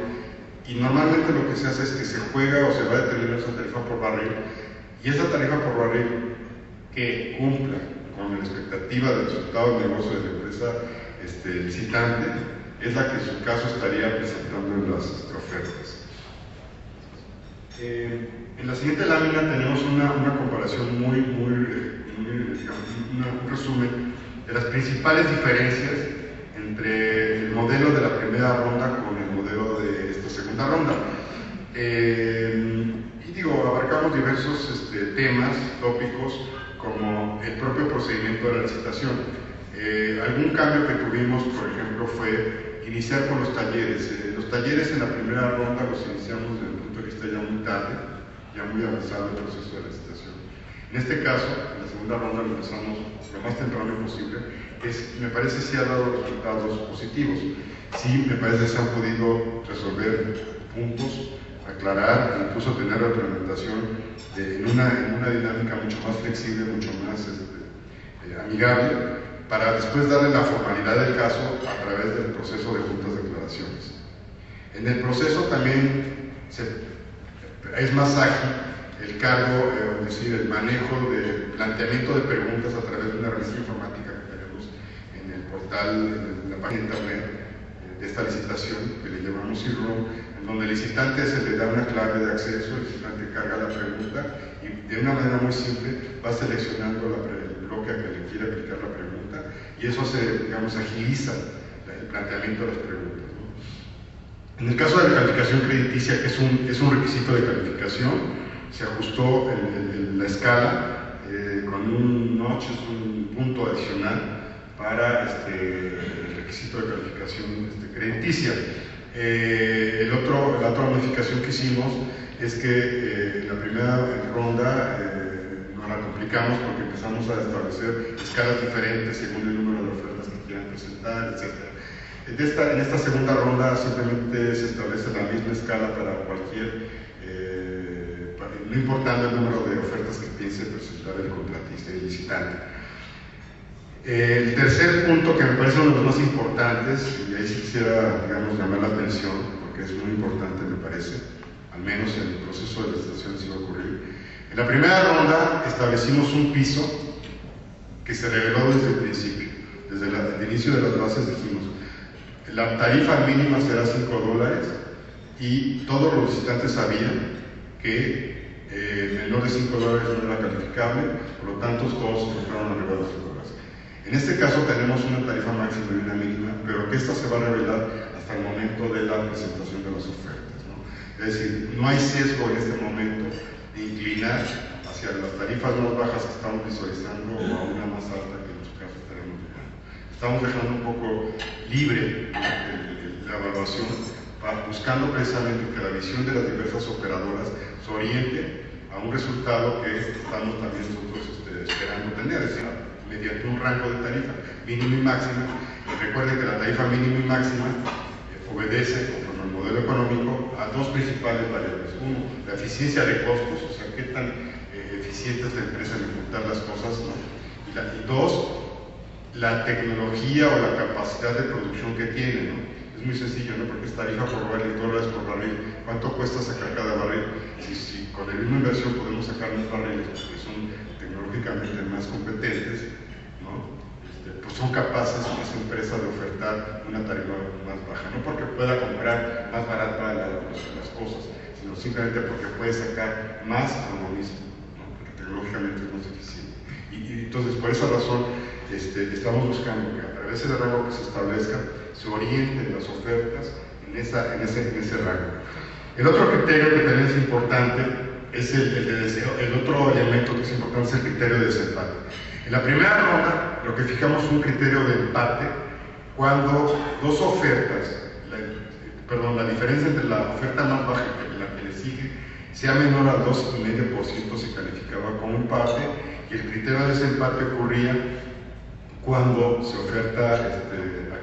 Y normalmente lo que se hace es que se juega o se va a determinar esa tarifa por barril, y esa tarifa por barril que cumpla con la expectativa del resultado del negocio de la empresa licitante es la que en su caso estaría presentando en las ofertas. En la siguiente lámina tenemos una comparación un resumen de las principales diferencias entre el modelo de la primera ronda con el modelo de esta segunda ronda. Y digo, abarcamos diversos temas, tópicos, como el propio procedimiento de la licitación. Algún cambio que tuvimos, por ejemplo, fue iniciar con los talleres. Los talleres en la primera ronda los iniciamos desde el punto de vista ya muy tarde, ya muy avanzado el proceso de licitación. En este caso, en la segunda ronda lo empezamos lo más temprano posible. Me parece sí ha dado resultados positivos. Sí, me parece que se han podido resolver puntos, aclarar, incluso tener retroalimentación en una dinámica mucho más flexible, mucho más amigable, para después darle la formalidad del caso a través del proceso de juntas de declaraciones. En el proceso también es más ágil el cargo, es decir, el manejo de planteamiento de preguntas a través de una revista informática que tenemos en el portal, en la página de internet de esta licitación, que le llamamos e-room, en donde el licitante se le da una clave de acceso, el licitante carga la pregunta y de una manera muy simple va seleccionando el bloque a que le quiere aplicar la pregunta, y eso agiliza el planteamiento de las preguntas, ¿no? En el caso de la calificación crediticia, que es un requisito de calificación, se ajustó la escala con un notch, es un punto adicional para el requisito de calificación crediticia. La otra modificación que hicimos es que en la primera ronda nos la complicamos porque empezamos a establecer escalas diferentes según el número de ofertas que quieran presentar, etc. En esta segunda ronda simplemente se establece la misma escala para cualquier, no importando el número de ofertas que piense presentar el contratista y el licitante. El tercer punto, que me parece uno de los más importantes, y ahí sí quisiera llamar la atención, porque es muy importante, me parece, al menos en el proceso de licitación sí va a ocurrir. En la primera ronda establecimos un piso que se reveló desde el principio, desde el inicio de las bases dijimos, la tarifa mínima será $5 y todos los licitantes sabían que menor de $5 no era calificable, por lo tanto todos entraron arriba de los $5. En este caso tenemos una tarifa máxima y una mínima, pero que esta se va a revelar hasta el momento de la presentación de las ofertas, ¿no? Es decir, no hay sesgo en este momento de inclinar hacia las tarifas más bajas que estamos visualizando o a una más alta que en nuestro caso estaremos llegando. Estamos dejando un poco libre la evaluación, buscando precisamente que la visión de las diversas operadoras se oriente a un resultado que estamos también nosotros esperando tener, es decir, mediante un rango de tarifa mínima y máxima. Recuerden que la tarifa mínima y máxima obedece, conforme al modelo económico, a dos principales variables. Uno, la eficiencia de costos, o sea, qué tan eficiente es la empresa en ejecutar las cosas, ¿no? Y dos, la tecnología o la capacidad de producción que tiene, ¿no? Es muy sencillo, ¿no? Porque es tarifa por barril, $10 por barril. ¿Cuánto cuesta sacar cada barril? Si con la misma inversión podemos sacar más barriles, porque son tecnológicamente más competentes, ¿no? Pues son capaces las empresas de ofertar una tarifa más baja, no porque pueda comprar más barata las cosas, sino simplemente porque puede sacar más a lo mismo, ¿no? Porque tecnológicamente es más eficiente. Y entonces, por esa razón, estamos buscando que a través del rango que se establezca, se orienten las ofertas en ese rango. El otro criterio que también es importante es el otro elemento que es importante, es el criterio de desempate. En la primera ronda, lo que fijamos es un criterio de empate cuando dos ofertas, la diferencia entre la oferta más baja y la que le sigue sea menor al 2,5%, se calificaba como empate, y el criterio de desempate ocurría cuando se oferta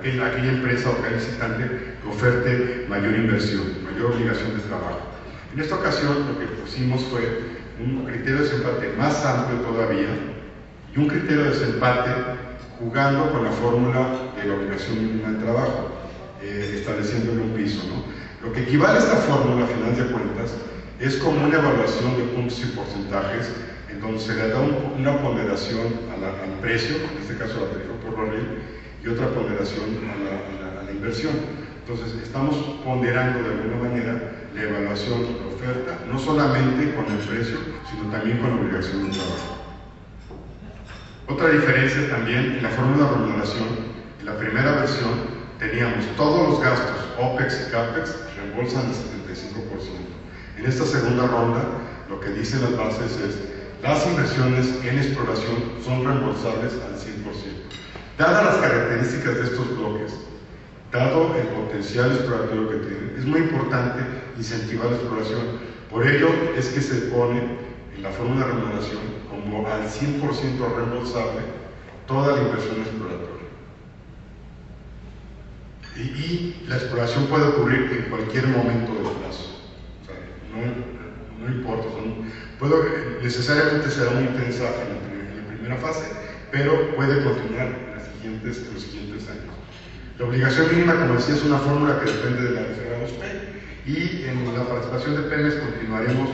aquella empresa o aquel licitante que oferte mayor inversión, mayor obligación de trabajo. En esta ocasión lo que pusimos fue un criterio de desempate más amplio todavía y un criterio de desempate jugando con la fórmula de la obligación mínima de trabajo, estableciéndole un piso, ¿no? Lo que equivale a esta fórmula, a final de cuentas, es como una evaluación de puntos y porcentajes en donde se le da una ponderación al precio, en este caso la tarifa por barril, y otra ponderación a la inversión. Entonces, estamos ponderando de alguna manera la evaluación de la oferta, no solamente con el precio, sino también con la obligación de trabajo. Otra diferencia también en la fórmula de remuneración, en la primera versión teníamos todos los gastos, OPEX y CAPEX, reembolsan el 75%. En esta segunda ronda, lo que dicen las bases es las inversiones en exploración son reembolsables al 100%. Dadas las características de estos bloques, dado el potencial exploratorio que tienen, es muy importante incentivar la exploración. Por ello es que se pone en la fórmula de remuneración como al 100% reembolsable toda la inversión exploratoria. Y la exploración puede ocurrir en cualquier momento del plazo. O sea, no importa, necesariamente será muy intensa en la primera fase, pero puede continuar en los siguientes años. La obligación mínima, como decía, es una fórmula que depende de la reserva 2P, y en la participación de Pemex continuaremos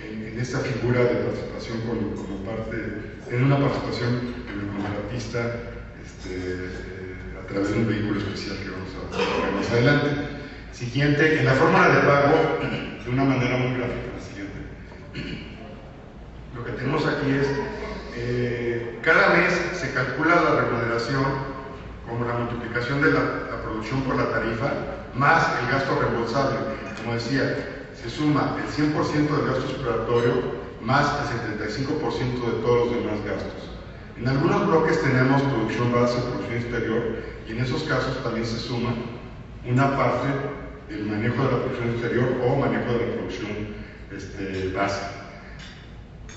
en esta figura de participación como parte, en una participación en el contratista a través de un vehículo especial que vamos a ver más adelante. Siguiente, en la fórmula de pago, de una manera muy gráfica, la siguiente. Lo que tenemos aquí es, cada mes se calcula la remuneración como la multiplicación de la producción por la tarifa más el gasto reembolsable. Como decía, se suma el 100% del gasto exploratorio más el 75% de todos los demás gastos. En algunos bloques tenemos producción base, producción exterior, y en esos casos también se suma una parte del manejo de la producción exterior o manejo de la producción base.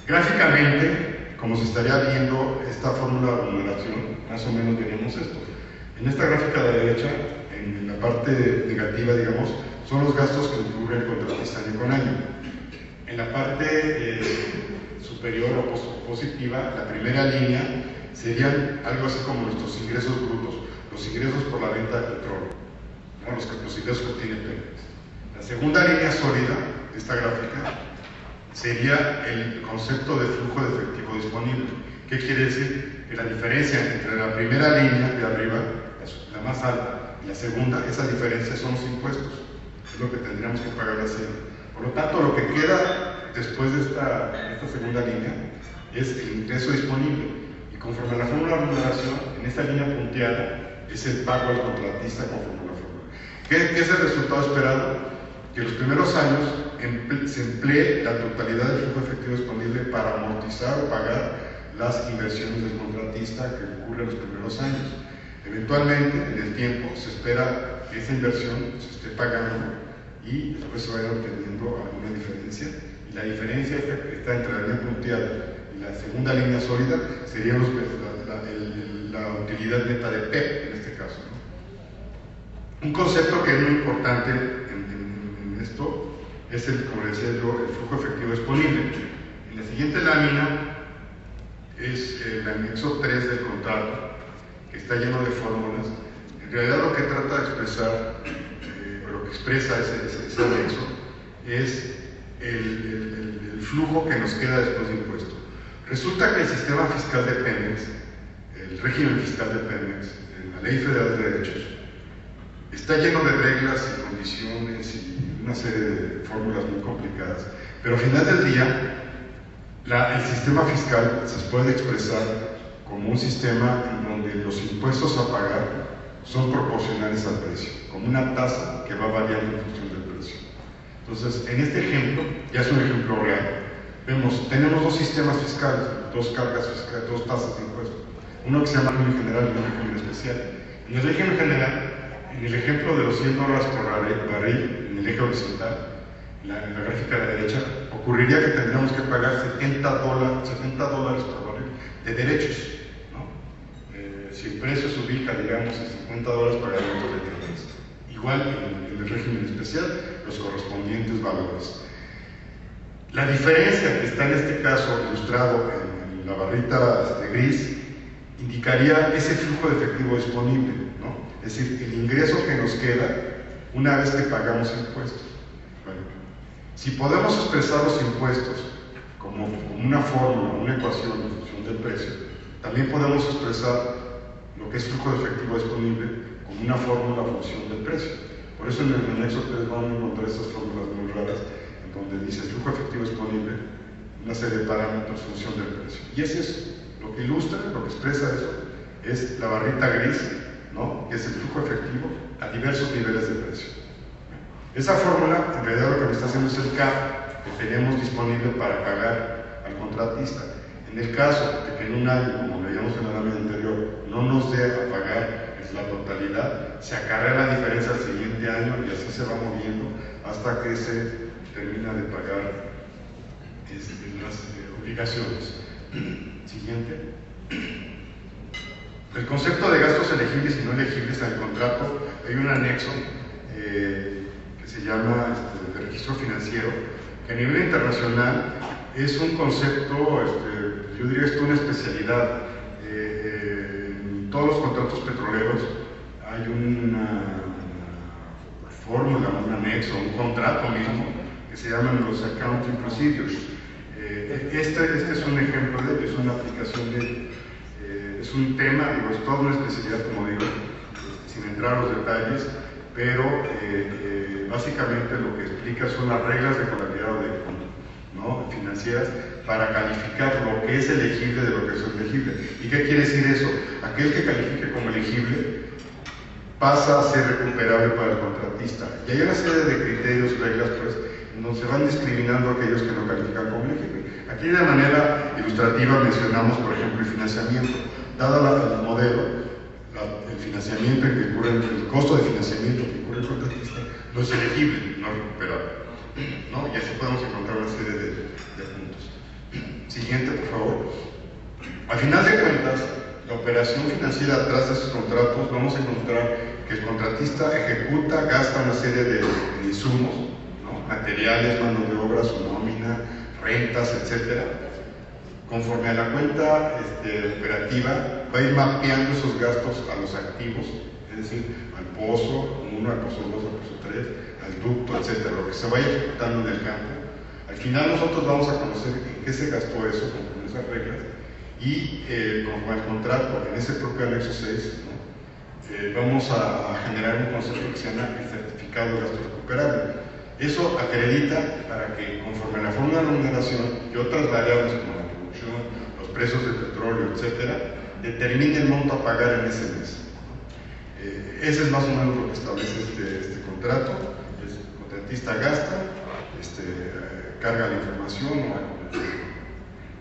Gráficamente, como se estaría viendo esta fórmula de remuneración, más o menos veríamos esto. En esta gráfica de la derecha, en la parte negativa, digamos, son los gastos que incurre el contratista año con año. En la parte superior o positiva, la primera línea serían algo así como nuestros ingresos brutos, los ingresos por la venta de petróleo, ¿no? los ingresos que obtiene Pemex. La segunda línea sólida esta gráfica sería el concepto de flujo de efectivo disponible. ¿Qué quiere decir? Que la diferencia entre la primera línea de arriba, la más alta, y la segunda, esa diferencia son los impuestos. Es lo que tendríamos que pagar la Hacienda. Por lo tanto, lo que queda después de esta segunda línea es el ingreso disponible. Y conforme a la fórmula de remuneración, en esta línea punteada es el pago al contratista conforme a la fórmula. ¿Qué es el resultado esperado? Que los primeros años se emplee la totalidad del flujo efectivo disponible para amortizar o pagar las inversiones del contratista que ocurren en los primeros años. Eventualmente, en el tiempo, se espera que esa inversión se esté pagando y después se vaya obteniendo alguna diferencia. Y la diferencia está entre la línea punteada y la segunda línea sólida sería la utilidad neta de PEP en este caso, ¿no? Un concepto que es muy importante en esto es como decía yo, el flujo efectivo disponible. En la siguiente lámina es el anexo 3 del contrato, que está lleno de fórmulas. En realidad lo que trata de expresar, o lo que expresa ese anexo, es el flujo que nos queda después de impuestos. Resulta que el sistema fiscal de Pemex, el régimen fiscal de Pemex, la Ley Federal de Derechos, está lleno de reglas y condiciones y una serie de fórmulas muy complicadas, pero al final del día el sistema fiscal se puede expresar como un sistema en donde los impuestos a pagar son proporcionales al precio, como una tasa que va variando en función del precio. Entonces, en este ejemplo, ya es un ejemplo real, tenemos dos sistemas fiscales, dos cargas fiscales, dos tasas de impuestos, uno que se llama régimen general y un régimen especial. En el régimen general, en el ejemplo de los $100 por barril, en el eje horizontal, en la gráfica de la derecha, ocurriría que tendríamos que pagar $70 por barril de derechos, ¿no? Si el precio se ubica, digamos, en $50, pagaríamos de derechos. Igual en el régimen especial, los correspondientes valores. La diferencia que está en este caso ilustrado en la barrita gris indicaría ese flujo de efectivo disponible, ¿no? Es decir, el ingreso que nos queda una vez que pagamos impuestos. Bueno, si podemos expresar los impuestos como una fórmula, una ecuación en función del precio, también podemos expresar lo que es flujo de efectivo disponible como una fórmula en función del precio. Por eso en el anexo 3 van a encontrar estas fórmulas muy raras, en donde dice flujo efectivo disponible, una serie de parámetros en función del precio. Y ese es lo que ilustra, lo que expresa eso, es la barrita gris, ¿no? Que es el flujo efectivo a diversos niveles de precio. Esa fórmula, en realidad lo que me está haciendo es el CAP que tenemos disponible para pagar al contratista. En el caso de que en un año, como veíamos en la lámina anterior, no nos dé a pagar la totalidad, se acarrea la diferencia al siguiente año y así se va moviendo hasta que se termina de pagar las obligaciones. Siguiente. El concepto de gastos elegibles y no elegibles al contrato, hay un anexo que se llama de registro financiero, que a nivel internacional es un concepto, yo diría que es una especialidad. En todos los contratos petroleros hay una fórmula, un anexo, un contrato mismo, que se llaman los accounting procedures. Este es un ejemplo de ello, es una aplicación de es un tema, digo, es toda una especialidad, como digo, sin entrar a los detalles, pero básicamente lo que explica son las reglas de contabilidad o de, ¿no? financieras para calificar lo que es elegible de lo que es elegible. ¿Y qué quiere decir eso? Aquel que califique como elegible pasa a ser recuperable para el contratista. Y hay una serie de criterios, reglas, pues, en donde se van discriminando a aquellos que no califican como elegible. Aquí de manera ilustrativa mencionamos, por ejemplo, el financiamiento. Dado el modelo, el financiamiento que incurre, el costo de financiamiento que incurre el contratista no es elegible, no recuperable, ¿no? Y así podemos encontrar una serie de puntos. Siguiente, por favor. Al final de cuentas, la operación financiera atrás de esos contratos, vamos a encontrar que el contratista ejecuta, gasta una serie de insumos, ¿no? Materiales, mano de obra, su nómina, rentas, etcétera. Conforme a la cuenta operativa, va a ir mapeando esos gastos a los activos, es es decir, al pozo 1, al pozo 2, al pozo 3, al ducto, etcétera, lo que se vaya ejecutando en el campo. Al final nosotros vamos a conocer en qué se gastó eso con esas reglas y con el contrato, en ese propio anexo 6, ¿no? Vamos a generar un concepto que se llama el certificado de gasto recuperable. Eso acredita para que, conforme a la fórmula de remuneración y otras variables como la producción, los precios del petróleo, etcétera, determine el monto a pagar en ese mes. Ese es más o menos lo que establece este contrato. El contratista gasta, carga la información,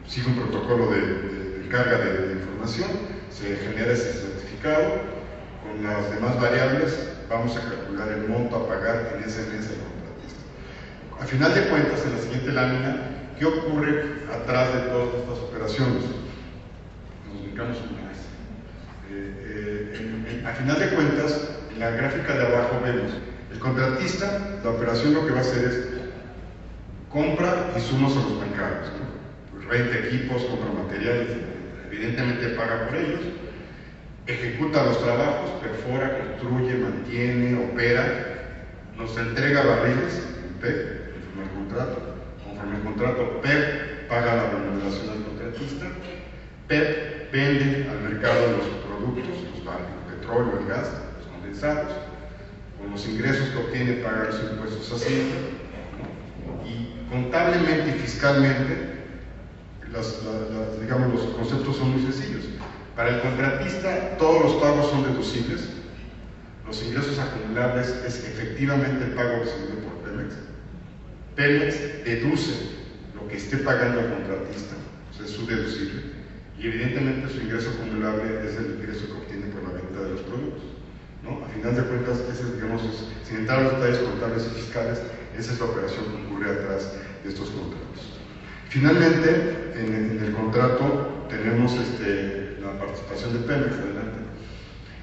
sigue un protocolo de carga de información, se genera ese certificado. Con las demás variables vamos a calcular el monto a pagar en ese mes al contratista. A final de cuentas, en la siguiente lámina, ¿qué ocurre atrás de todas estas operaciones? Nos ubicamos una vez. A final de cuentas, en la gráfica de abajo vemos el contratista, la operación lo que va a hacer es compra insumos a los mercados, ¿no? Pues renta equipos, compra materiales, evidentemente paga por ellos, ejecuta los trabajos, perfora, construye, mantiene, opera, nos entrega barriles en PEP, conforme al contrato. Conforme al contrato, PEP paga la remuneración al contratista, PEP vende al mercado los productos, el petróleo, el gas, los condensados, con los ingresos que obtiene paga los impuestos a Hacienda, ¿no? Y contablemente y fiscalmente, digamos, los conceptos son muy sencillos. Para el contratista, todos los pagos son deducibles. Los ingresos acumulables es efectivamente el pago recibido por Pemex. Pemex deduce lo que esté pagando el contratista, o sea, es su deducible. Y evidentemente su ingreso acumulable es el ingreso que obtiene por la venta de los productos, ¿no? A final de cuentas, digamos, sin entrar a los detalles contables y fiscales, esa es la operación que ocurre atrás de estos contratos. Finalmente, en el contrato tenemos la participación de Pemex, adelante.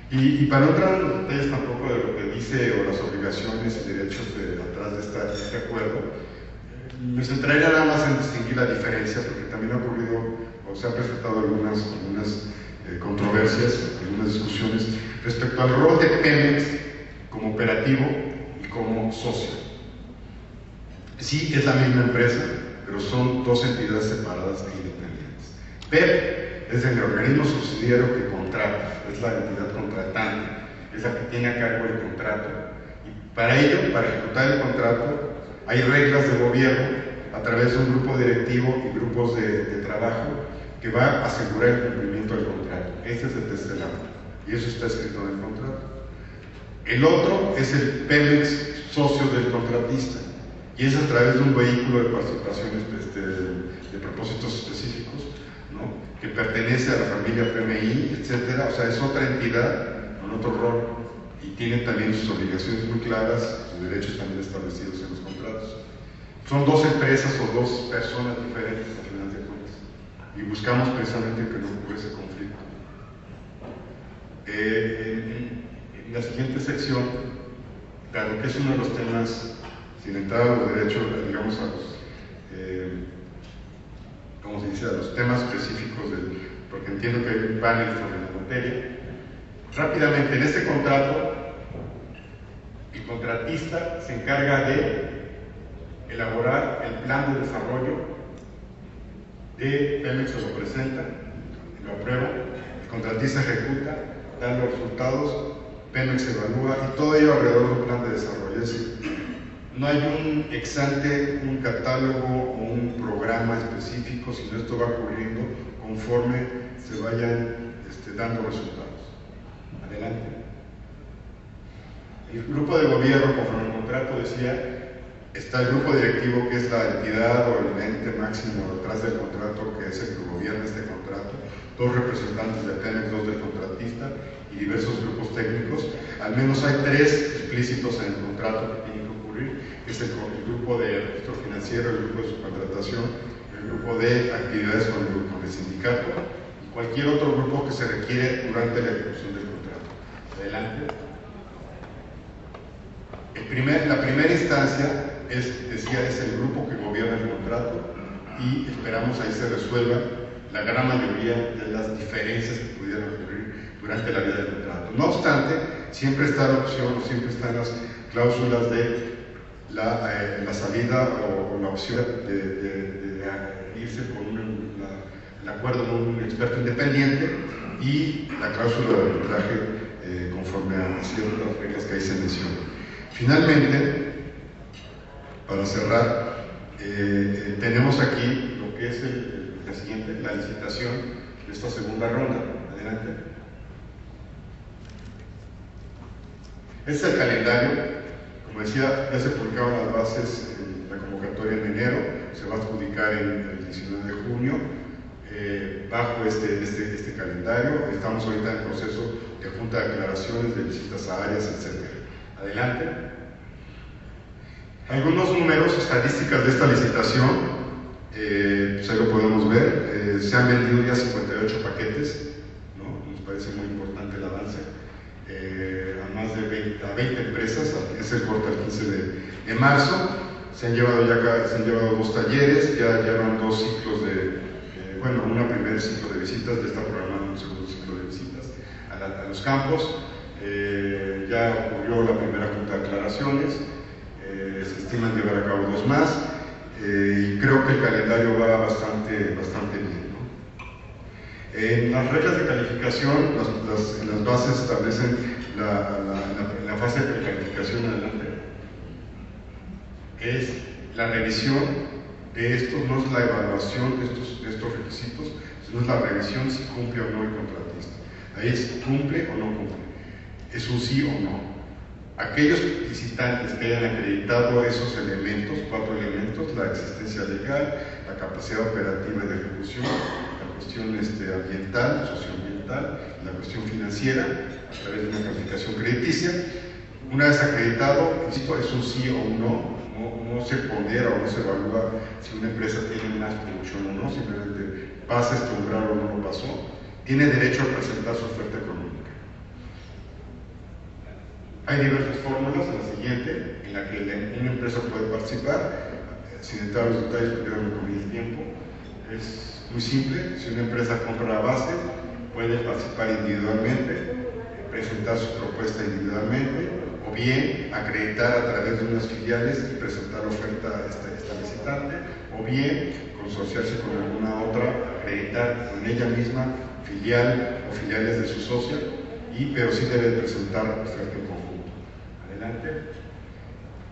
Y para no entrar en los detalles tampoco de lo que dice o las obligaciones y derechos atrás de este acuerdo, me centraría nada más en distinguir la diferencia, porque también ha ocurrido o se han presentado algunas controversias, algunas discusiones respecto al rol de Pemex como operativo y como socio. Sí, es la misma empresa, pero son dos entidades separadas e independientes. PEP es el organismo subsidiario que contrata, es la entidad contratante, es la que tiene a cargo el contrato. Y para ello, para ejecutar el contrato, hay reglas de gobierno a través de un grupo directivo y grupos de trabajo que va a asegurar el cumplimiento del contrato. Ese es el tercer lado, y eso está escrito en el contrato. El otro es el Pemex socio del contratista, y es a través de un vehículo de participaciones de propósitos específicos, ¿no? Que pertenece a la familia PMI, etcétera. O sea, es otra entidad con otro rol y tiene también sus obligaciones muy claras, sus derechos también establecidos en los contratos. Son dos empresas o dos personas diferentes a final de cuentas y buscamos precisamente que no ocurra ese conflicto. En la siguiente sección, claro que es uno de los temas, sin entrar a los derechos, digamos, a los, ¿cómo se dice?, a los temas específicos, porque entiendo que hay un panel sobre la materia. Rápidamente, en este contrato, el contratista se encarga de elaborar el plan de desarrollo de Pemex, se lo presenta, lo aprueba, el contratista ejecuta, da los resultados, Pemex evalúa y todo ello alrededor de un plan de desarrollo. Es decir, no hay un ex ante, un catálogo o un programa específico, sino esto va ocurriendo conforme se vayan dando resultados. Adelante. El grupo de gobierno, conforme el contrato decía, está el grupo directivo, que es la entidad o el ente máximo detrás del contrato, que es el que gobierna este contrato, dos representantes de Pemex, dos del contratista y diversos grupos técnicos. Al menos hay tres explícitos en el contrato que tienen que ocurrir, que es el grupo de registro financiero, el grupo de subcontratación, el grupo de actividades con el sindicato y cualquier otro grupo que se requiere durante la ejecución del contrato. Adelante. La primera instancia es el grupo que gobierna el contrato y esperamos ahí se resuelvan la gran mayoría de las diferencias que pudieran ocurrir durante la vida del contrato. No obstante, siempre está la opción, siempre están las cláusulas de la salida o la opción de irse con el acuerdo con un experto independiente y la cláusula de arbitraje conforme a ciertas reglas que ahí se mencionan. Finalmente, para cerrar, tenemos aquí lo que es la siguiente, la licitación de esta segunda ronda. Adelante. Este es el calendario. Como decía, ya se publicaron las bases en la convocatoria en enero, se va a adjudicar el 19 de junio. Bajo este calendario, estamos ahorita en proceso de junta de aclaraciones, de visitas a áreas, etc. Adelante. Algunos números, estadísticas de esta licitación, pues ahí lo podemos ver. Se han vendido ya 58 paquetes, ¿no? Nos parece muy importante el avance. A más de 20 empresas, es el corte al 15 de marzo. Se han llevado 2 talleres, ya llevan 2 ciclos un primer ciclo de visitas, ya está programado un segundo ciclo de visitas a los campos. Ya ocurrió la primera junta de aclaraciones, se estiman llevar a cabo 2 más, y creo que el calendario va bastante bien, ¿no? En las reglas de calificación, en las bases establecen la fase de precalificación adelante, que es la revisión de esto, no es la evaluación de estos requisitos, sino es la revisión si cumple o no el contratista. Ahí es cumple o no cumple, es un sí o no. Aquellos licitantes que hayan acreditado esos elementos, 4 elementos: la existencia legal, la capacidad operativa y de ejecución, la cuestión ambiental, socioambiental, la cuestión financiera, a través de una calificación crediticia. Una vez acreditado, insisto, es un sí o un no. No se pondera o no se evalúa si una empresa tiene más producción o no, simplemente pasa este umbral o no lo pasó. Tiene derecho a presentar su oferta económica. Hay diversas fórmulas, la siguiente, en la que una empresa puede participar. Sin entrar a los detalles porque no me comí el tiempo, es muy simple. Si una empresa compra la base, puede participar individualmente, presentar su propuesta individualmente, o bien acreditar a través de unas filiales y presentar oferta a esta licitante, o bien consorciarse con alguna otra, acreditar con ella misma, filial o filiales de su socio, pero sí debe presentar oferta en conjunto. Adelante.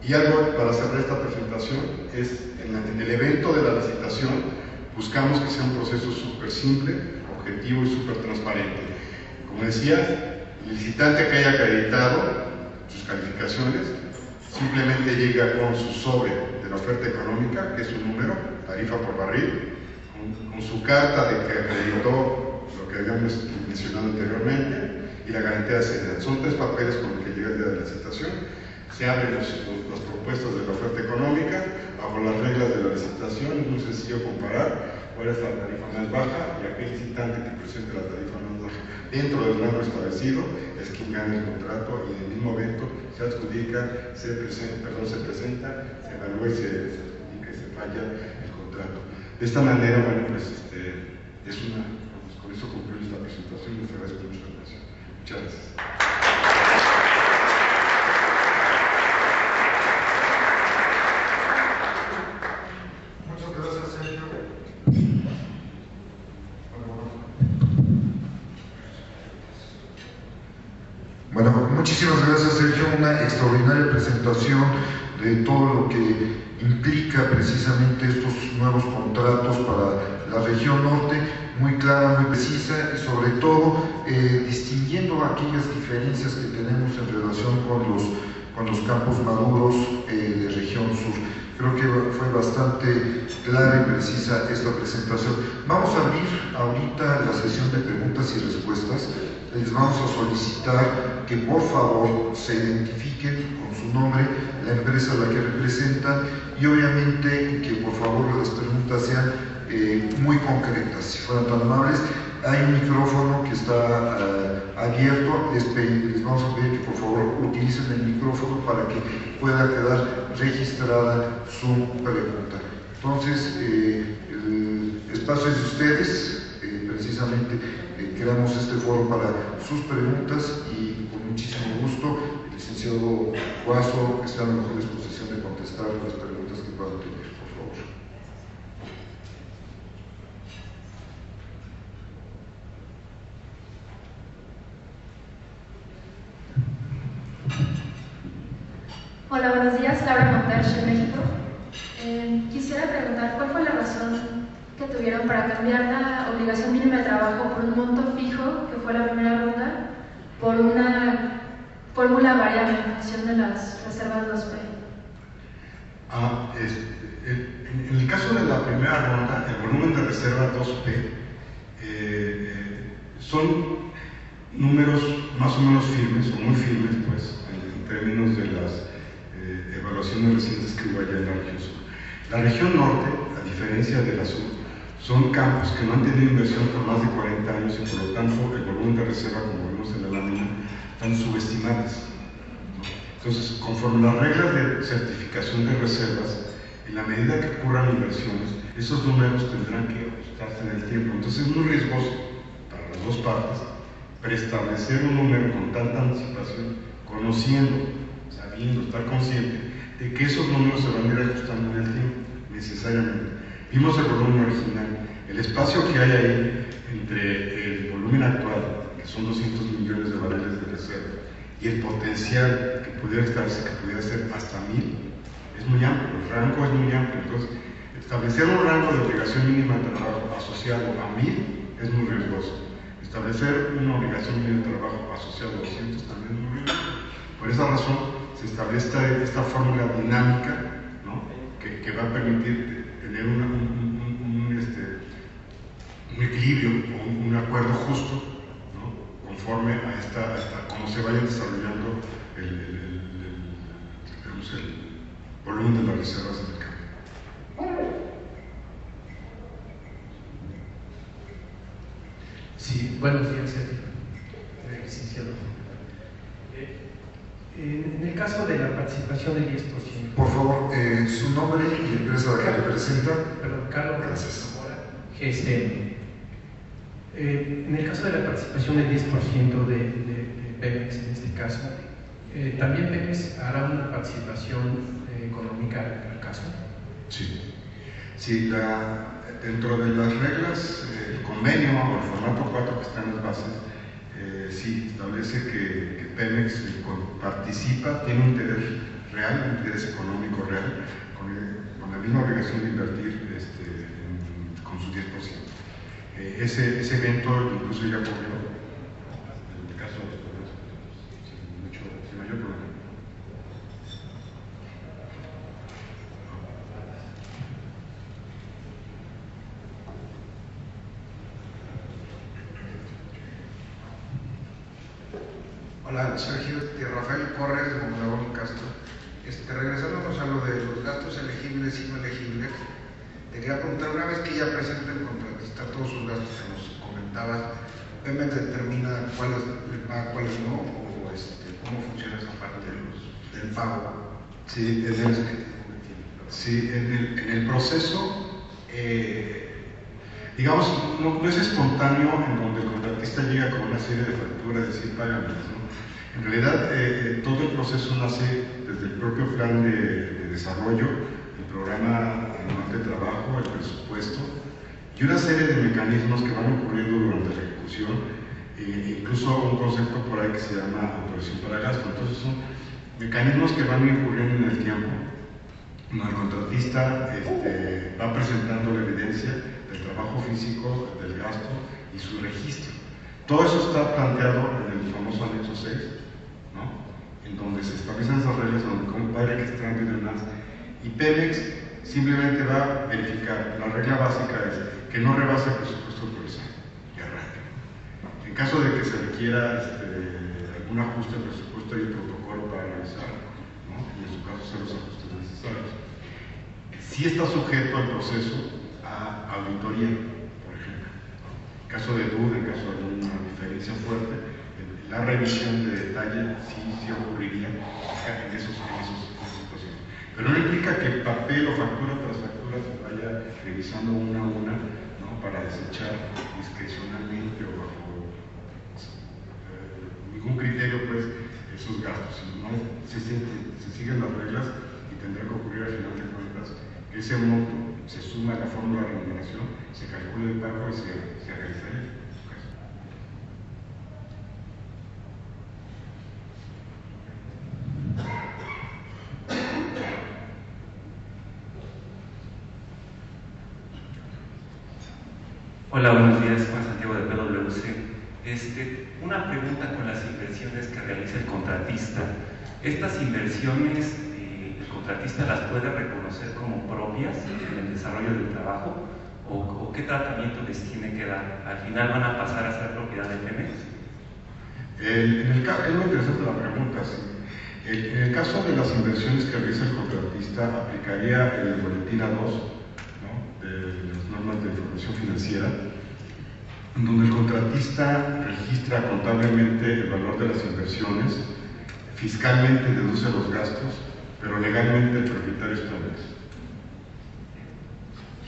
Y algo para cerrar esta presentación es, en el evento de la licitación, buscamos que sea un proceso súper simple, objetivo y súper transparente. Como decía, el licitante que haya acreditado sus calificaciones simplemente llega con su sobre de la oferta económica, que es un número, tarifa por barril, con su carta de que acreditó lo que habíamos mencionado anteriormente y la garantía de seriedad. Son 3 papeles con los que llega el día de la licitación. Se abren las propuestas de la oferta económica bajo las reglas de la licitación. Es muy sencillo comparar cuál es la tarifa más baja, y aquel licitante que presente la tarifa más baja dentro del rango establecido es quien gana el contrato, y en el mismo evento se adjudica, se presenta, se evalúa y se adjudica y se falla el contrato. De esta manera, con eso concluyo esta presentación y les agradezco mucho la atención. Muchas gracias. Bueno, muchísimas gracias, Sergio. Una extraordinaria presentación de todo lo que implica precisamente estos nuevos contratos para la región norte, muy clara, muy precisa, y sobre todo distinguiendo aquellas diferencias que tenemos en relación con los campos maduros de región sur. Creo que fue bastante clara y precisa esta presentación. Vamos a abrir ahorita la sesión de preguntas y respuestas. Les vamos a solicitar que por favor se identifiquen con su nombre, la empresa a la que representan, y obviamente que por favor las preguntas sean muy concretas. Si fueran tan amables, hay un micrófono que está abierto. Les vamos a pedir que por favor utilicen el micrófono para que pueda quedar registrada su pregunta. Entonces, el espacio es de ustedes. precisamente creamos este foro para sus preguntas y con muchísimo gusto, el licenciado Guaso está en la mejor disposición de contestar las preguntas que puedan tener, por favor. Hola, buenos días. Laura Monterche, de México. Quisiera preguntar cuál fue la razón que tuvieron para cambiar la obligación mínima de trabajo por un monto fijo, que fue la primera ronda, por una fórmula variable en función de las reservas 2P. En el caso de la primera ronda, el volumen de reserva 2P son números más o menos firmes, o muy firmes, pues, en términos de las evaluaciones recientes que hubo allá en la región sur. La región norte, a diferencia de la sur, son campos que no han tenido inversión por más de 40 años y por lo tanto el volumen de reserva, como vemos en la lámina, están subestimadas. Entonces, conforme las reglas de certificación de reservas, en la medida que ocurran inversiones, esos números tendrán que ajustarse en el tiempo. Entonces es muy riesgoso para las dos partes preestablecer un número con tanta anticipación, conociendo, sabiendo, estar consciente de que esos números se van a ir ajustando en el tiempo, necesariamente. Vimos el volumen original, el espacio que hay ahí entre el volumen actual, que son 200 millones de barriles de reserva, y el potencial que pudiera establecer, que pudiera ser hasta 1000, es muy amplio, el rango es muy amplio. Entonces, establecer un rango de obligación mínima de trabajo asociado a 1000 es muy riesgoso. Establecer una obligación mínima de trabajo asociado a 200 también es muy riesgoso. Por esa razón, se establece esta fórmula dinámica, ¿no? que va a permitir tener un equilibrio o un acuerdo justo, ¿no? Conforme a cómo se vaya desarrollando el volumen de las reservas en el campo. Sí, buenos días, licenciado. En el caso de la participación del 10%. Por favor, su nombre y la empresa que representa. Perdón, Carlos. Gracias. GSM. En el caso de la participación del 10% de Pemex, en este caso, ¿también Pemex hará una participación económica al caso? Sí. Sí, dentro de las reglas, el convenio o el formato 4 que está en las bases, sí establece que Pemex participa, tiene un interés real, un interés económico real, con la misma obligación de invertir con su 10%. Ese evento incluso ya ocurrió, en el caso de los problemas, sin mayor problema. Hola, Sergio Rafael Corres de Mondragón Castro. Regresándonos a lo de los gastos elegibles y no elegibles, te quería preguntar, una vez que ya presenta el contratista todos sus gastos que nos comentabas, ¿Pemex determina cuáles le paga, cuáles no? ¿O cómo funciona esa parte del pago? Sí, en el proceso, digamos, no es espontáneo en donde el contratista llega con una serie de facturas y decir, págame, ¿no? En realidad, todo el proceso nace desde el propio plan de desarrollo, el programa anual de trabajo, el presupuesto y una serie de mecanismos que van ocurriendo durante la ejecución, incluso un concepto por ahí que se llama autorización para gasto. Entonces son mecanismos que van ocurriendo en el tiempo. El contratista va presentando la evidencia del trabajo físico, del gasto y su registro. Todo eso está planteado en el famoso anexo 6, ¿no? En donde se establecen esas reglas, donde cómo va registrando y demás. Y Pemex simplemente va a verificar, la regla básica es que no rebase el presupuesto autorizado y arranque. En caso de que se requiera algún ajuste al presupuesto, hay un protocolo para realizar, ¿no? Y en su caso hacer los ajustes necesarios. Sí está sujeto al proceso a auditoría, por ejemplo. En caso de duda, en caso de alguna diferencia fuerte, la revisión de detalle sí ocurriría en esas situaciones. Pero no implica que papel o factura tras factura se vaya revisando una a una, ¿no? para desechar discrecionalmente o bajo ningún criterio, pues, esos gastos. ¿No? Se siguen las reglas y tendrá que ocurrir al final de cuentas que ese monto se suma a la fórmula de remuneración, se calcula el pago y se realiza. Hola, buenos días, Juan Santiago de PwC. Una pregunta con las inversiones que realiza el contratista. ¿Estas inversiones el contratista las puede reconocer como propias en el desarrollo del trabajo? ¿O qué tratamiento les tiene que dar? ¿Al final van a pasar a ser propiedad de Pemex? Es muy interesante la pregunta, sí. En el caso de las inversiones que realiza el contratista, aplicaría el boletín A2, ¿no?, de las normas de información financiera, en donde el contratista registra contablemente el valor de las inversiones, fiscalmente deduce los gastos, pero legalmente el propietario es Pemex.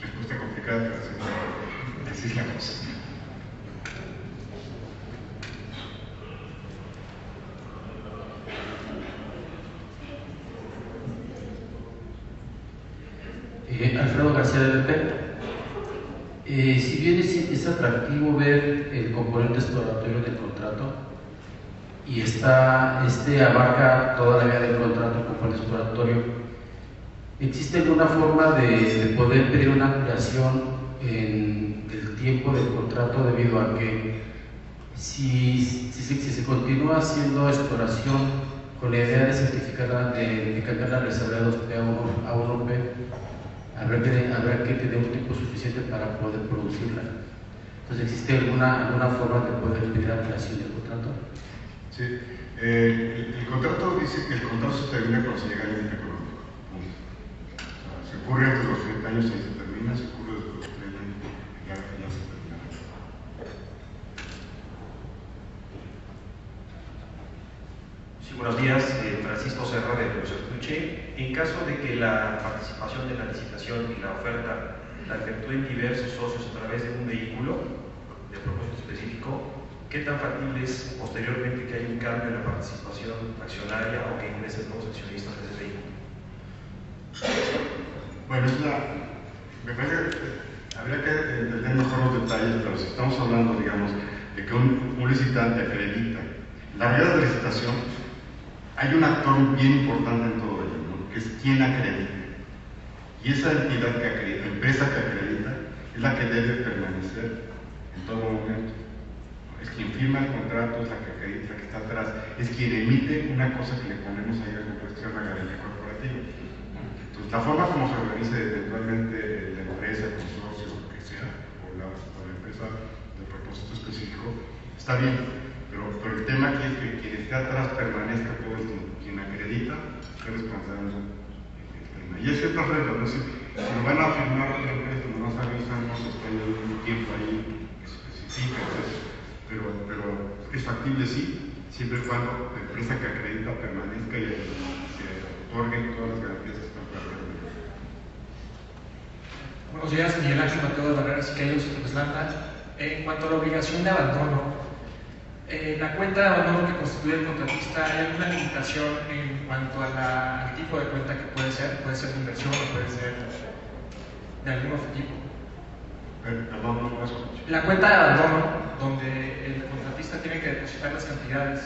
Respuesta complicada, pero así es la cosa. Alfredo García de BP. Si bien es atractivo ver el componente exploratorio del contrato y abarca toda la vía del contrato como el exploratorio, ¿existe alguna forma de poder pedir una ampliación en el tiempo del contrato, debido a que si se continúa haciendo exploración con la idea de certificarla, de cambiar la reserva de 2P a 1P, habrá que tener un tiempo suficiente para poder producirla? Entonces, ¿existe alguna forma de poder pedir ampliación del contrato? Sí, el contrato dice que el contrato se termina cuando se llega al límite económico. Se ocurre antes de los 30 años, ahí se termina, se ocurre desde los 30 años, ya se termina. Sí, buenos días, Francisco Serra de Estuche. En caso de que la participación de la licitación y la oferta la efectúen diversos socios a través de un vehículo de propósito específico, ¿qué tan factible es posteriormente que haya un cambio en la participación accionaria o que ingresen nuevos accionistas de ese vehículo? Bueno, me parece que habría que entender mejor los detalles, pero si estamos hablando, digamos, de que un licitante acredita la regla de licitación, hay un actor bien importante en todo ello, ¿no?, que es quien acredita. Y esa entidad que acredita, empresa que acredita, es la que debe permanecer en todo momento. Es quien firma el contrato, es la que acredita, la que está atrás, es quien emite una cosa que le ponemos ahí en cuestión, la garantía corporativa. Entonces, la forma como se organiza eventualmente la empresa, el consorcio, lo que sea, o la empresa de propósito específico, está bien. Pero el tema aquí es que quien esté atrás permanezca todo el tiempo. Quien acredita está responsable del tema. Y hay ciertas reglas, ¿no? Si lo van a firmar otra empresa, no sabemos, está un tiempo ahí que se especifica, pero es factible, sí, siempre y cuando la empresa que acredita permanezca y se otorguen todas las garantías que están planteando. Buenos días, Miguel Ángel Mateo de Barrera Siqueiros, Islanda. En cuanto a la obligación de abandono, la cuenta de abandono que constituye el contratista, ¿hay alguna limitación en cuanto al tipo de cuenta que puede ser? ¿Puede ser de inversión o puede ser de algún otro tipo? Perdón, no escucho. La cuenta de abandono, donde el contratista tiene que depositar las cantidades,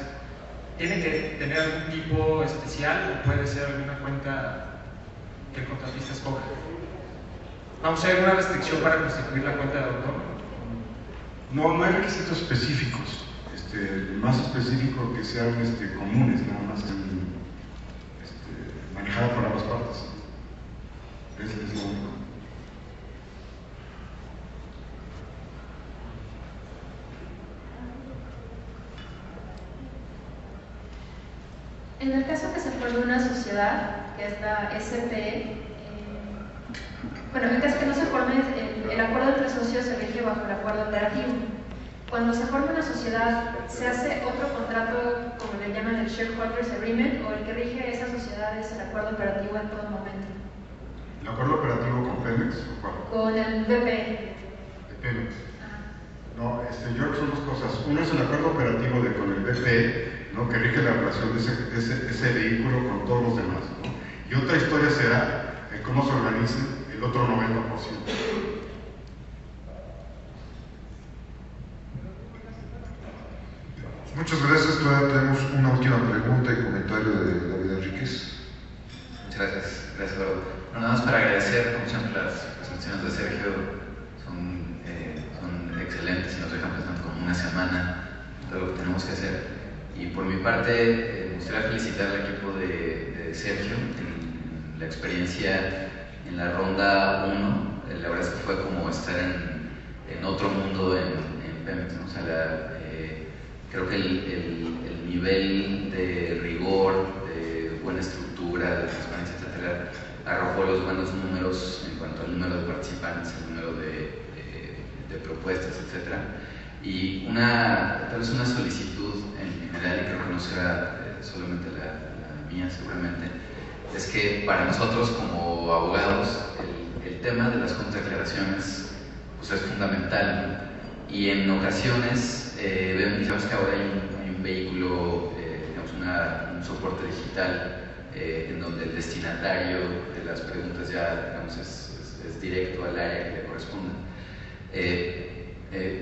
¿tiene que tener algún tipo especial o puede ser alguna cuenta que el contratista escoja? ¿Vamos a ver una restricción para constituir la cuenta de abandono? No hay requisitos específicos. Más específico que sean comunes, nada más manejada por ambas partes. Es lo único. En el caso que se forme una sociedad, que es la SPE, bueno, en caso que no se forme, el acuerdo entre socios se rige bajo el acuerdo operativo. Cuando se forma una sociedad, ¿se hace otro contrato, como le llaman el Shareholders Agreement, o el que rige esa sociedad es el acuerdo operativo en todo momento? ¿El acuerdo operativo con Pemex o cuál? Con el BP. Pemex. No, yo son dos cosas. Uno es el acuerdo operativo con el BP, ¿no?, que rige la operación de ese vehículo con todos los demás, ¿no? Y otra historia será cómo se organiza el otro 90%. Muchas gracias. Todavía tenemos una última pregunta y comentario de David Enríquez. Muchas gracias, Eduardo. Bueno, nada más para agradecer, como siempre, las presentaciones de Sergio son excelentes y nos dejan pensando como una semana todo lo que tenemos que hacer. Y por mi parte, me gustaría felicitar al equipo de Sergio en la experiencia en la ronda 1. La verdad es que fue como estar en otro mundo en Pemex, ¿no? O sea, creo que el nivel de rigor, de buena estructura, de transparencia, etcétera, arrojó los buenos números en cuanto al número de participantes, el número de propuestas, etcétera. Y tal vez una solicitud en general, y creo que no será solamente la mía seguramente, es que para nosotros como abogados el tema de las contradeclaraciones pues es fundamental, ¿no? Y en ocasiones vemos que ahora hay un vehículo, digamos un soporte digital en donde el destinatario de las preguntas ya, digamos, es directo al área que le corresponde.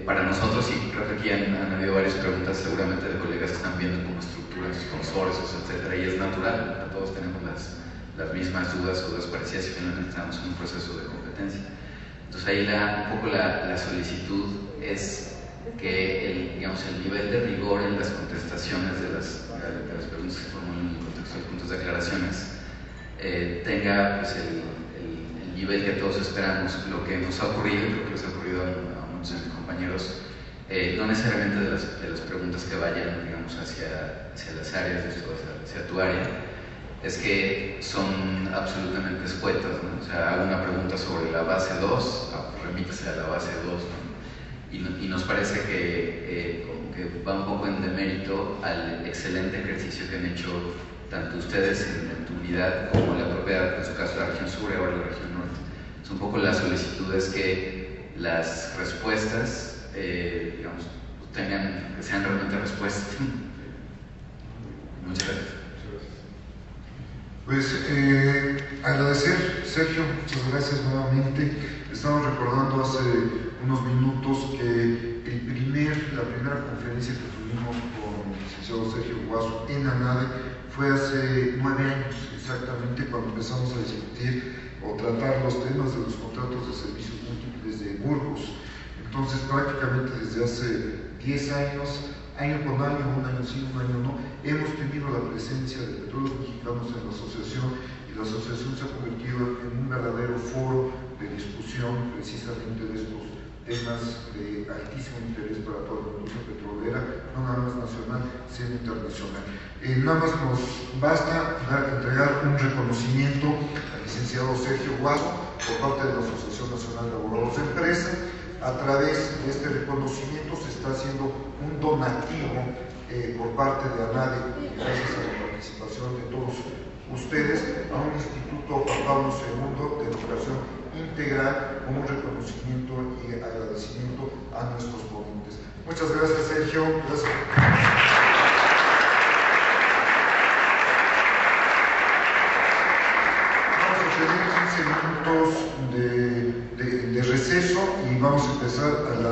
Para nosotros, y creo que aquí han habido varias preguntas seguramente de colegas que están viendo cómo estructuran sus consorcios, etcétera, y es natural, todos tenemos las mismas dudas o dudas parecidas y finalmente estamos en un proceso de competencia. Entonces ahí un poco la solicitud es que el nivel de rigor en las contestaciones de las preguntas que formulan en el contexto de puntos de aclaraciones tenga pues, el nivel que todos esperamos. Lo que nos ha ocurrido, creo que les ha ocurrido a muchos de mis compañeros, no necesariamente de las preguntas que vayan, digamos, hacia las áreas de esto, hacia tu área, es que son absolutamente escuetas, ¿no? O sea, hago una pregunta sobre la base 2, remítese a la base 2, ¿no? Y nos parece que va un poco en demérito al excelente ejercicio que han hecho tanto ustedes en tu unidad como la propia, en su caso, la región sur y ahora la región norte. Es un poco la solicitud es que las respuestas, digamos, que sean realmente respuestas. Muchas gracias. Pues agradecer, Sergio, muchas gracias nuevamente. Estamos recordando hace unos minutos que la primera conferencia que tuvimos con el licenciado Sergio Guaso en ANADE fue hace 9 años, exactamente, cuando empezamos a discutir o tratar los temas de los contratos de servicios múltiples de Burgos. Entonces, prácticamente desde hace 10 años, año con año, un año sí, un año no, hemos tenido la presencia de Petróleos Mexicanos en la asociación, y la asociación se ha convertido en un verdadero foro de discusión precisamente de estos temas de altísimo interés para toda la industria petrolera, no nada más nacional, sino internacional. Nada más nos basta entregar un reconocimiento al licenciado Sergio Guaso por parte de la Asociación Nacional de Abogados de Empresa. A través de este reconocimiento se está haciendo un donativo por parte de ANADE, gracias a la participación de todos ustedes, a un Instituto Juan Pablo II de Educación Integral, como un reconocimiento y agradecimiento a nuestros ponentes. Muchas gracias, Sergio. Gracias. Vamos a tener 15 minutos de receso y vamos a empezar a la